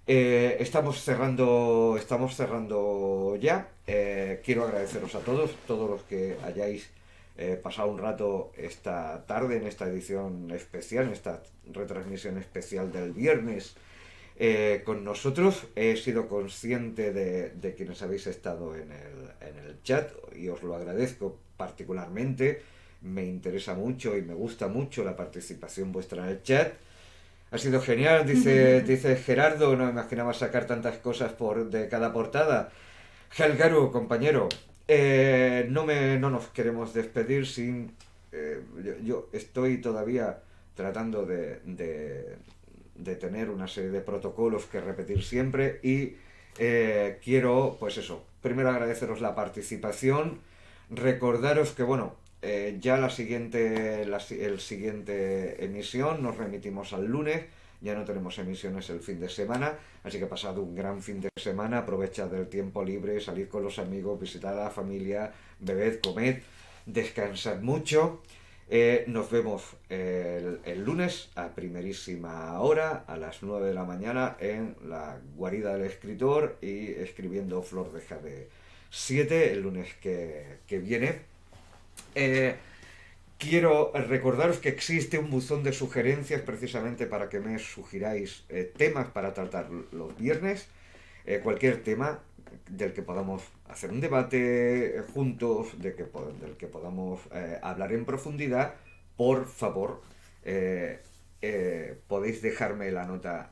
Estamos cerrando ya. Quiero agradeceros a todos los que hayáis pasado un rato esta tarde en esta edición especial, en esta retransmisión especial del viernes con nosotros. He sido consciente de quienes habéis estado en el chat y os lo agradezco particularmente. Me interesa mucho y me gusta mucho la participación vuestra en el chat. Ha sido genial, dice Gerardo, no me imaginaba sacar tantas cosas de cada portada. Helgaru, compañero, no nos queremos despedir sin... yo estoy todavía tratando de tener una serie de protocolos que repetir siempre y quiero, pues eso, primero agradeceros la participación, recordaros que, bueno, ya el siguiente emisión nos remitimos al lunes, ya no tenemos emisiones el fin de semana, así que pasad un gran fin de semana, aprovechad el tiempo libre, salid con los amigos, visitad a la familia, bebed, comed, descansad mucho. Nos vemos el lunes a primerísima hora, a las 9 de la mañana, en la guarida del escritor y escribiendo Flor de Jade 7, el lunes que viene. Eh, Quiero recordaros que existe un buzón de sugerencias precisamente para que me sugiráis temas para tratar los viernes, cualquier tema del que podamos hacer un debate juntos, del que podamos hablar en profundidad. Por favor, podéis dejarme la nota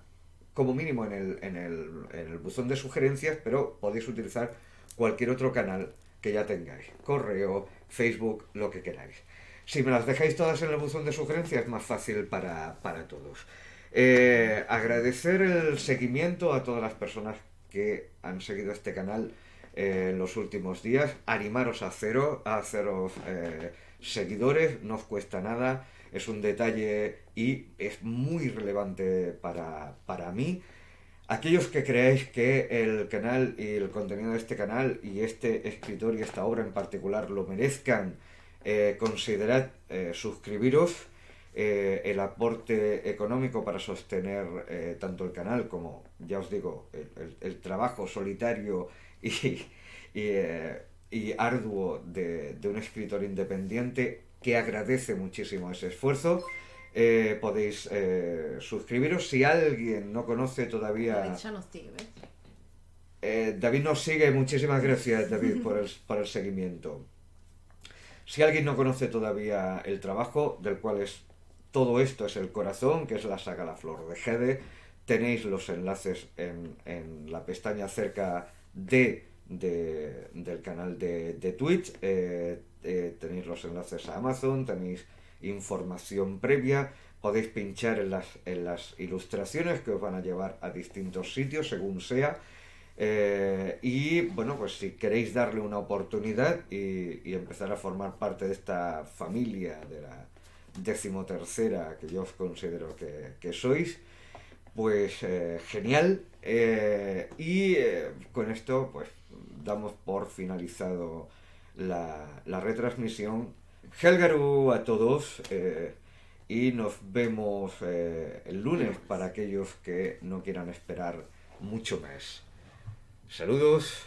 como mínimo en el buzón de sugerencias, pero podéis utilizar cualquier otro canal que ya tengáis, correo, Facebook, lo que queráis. Si me las dejáis todas en el buzón de sugerencias es más fácil para todos. Agradecer el seguimiento a todas las personas que han seguido este canal en los últimos días. Animaros a haceros seguidores, no os cuesta nada, es un detalle y es muy relevante para mí. Aquellos que creáis que el canal y el contenido de este canal y este escritor y esta obra en particular lo merezcan, considerad suscribiros. El aporte económico para sostener tanto el canal como, ya os digo, el trabajo solitario y, y arduo de un escritor independiente que agradece muchísimo ese esfuerzo. Podéis suscribiros. Si alguien no conoce todavía... David ya nos sigue, ¿ves? David nos sigue. Muchísimas gracias, David, por el seguimiento. Si alguien no conoce todavía el trabajo, del cual es todo esto es el corazón, que es la saga La Flor de Jade, tenéis los enlaces en la pestaña cerca del canal de Twitch. tenéis los enlaces a Amazon, tenéis información previa, podéis pinchar en las ilustraciones que os van a llevar a distintos sitios según sea. Y bueno, pues si queréis darle una oportunidad y empezar a formar parte de esta familia de la 13ª que yo os considero que sois, pues genial. Con esto pues damos por finalizado la retransmisión. Helgaru a todos, y nos vemos el lunes para aquellos que no quieran esperar mucho más. Saludos.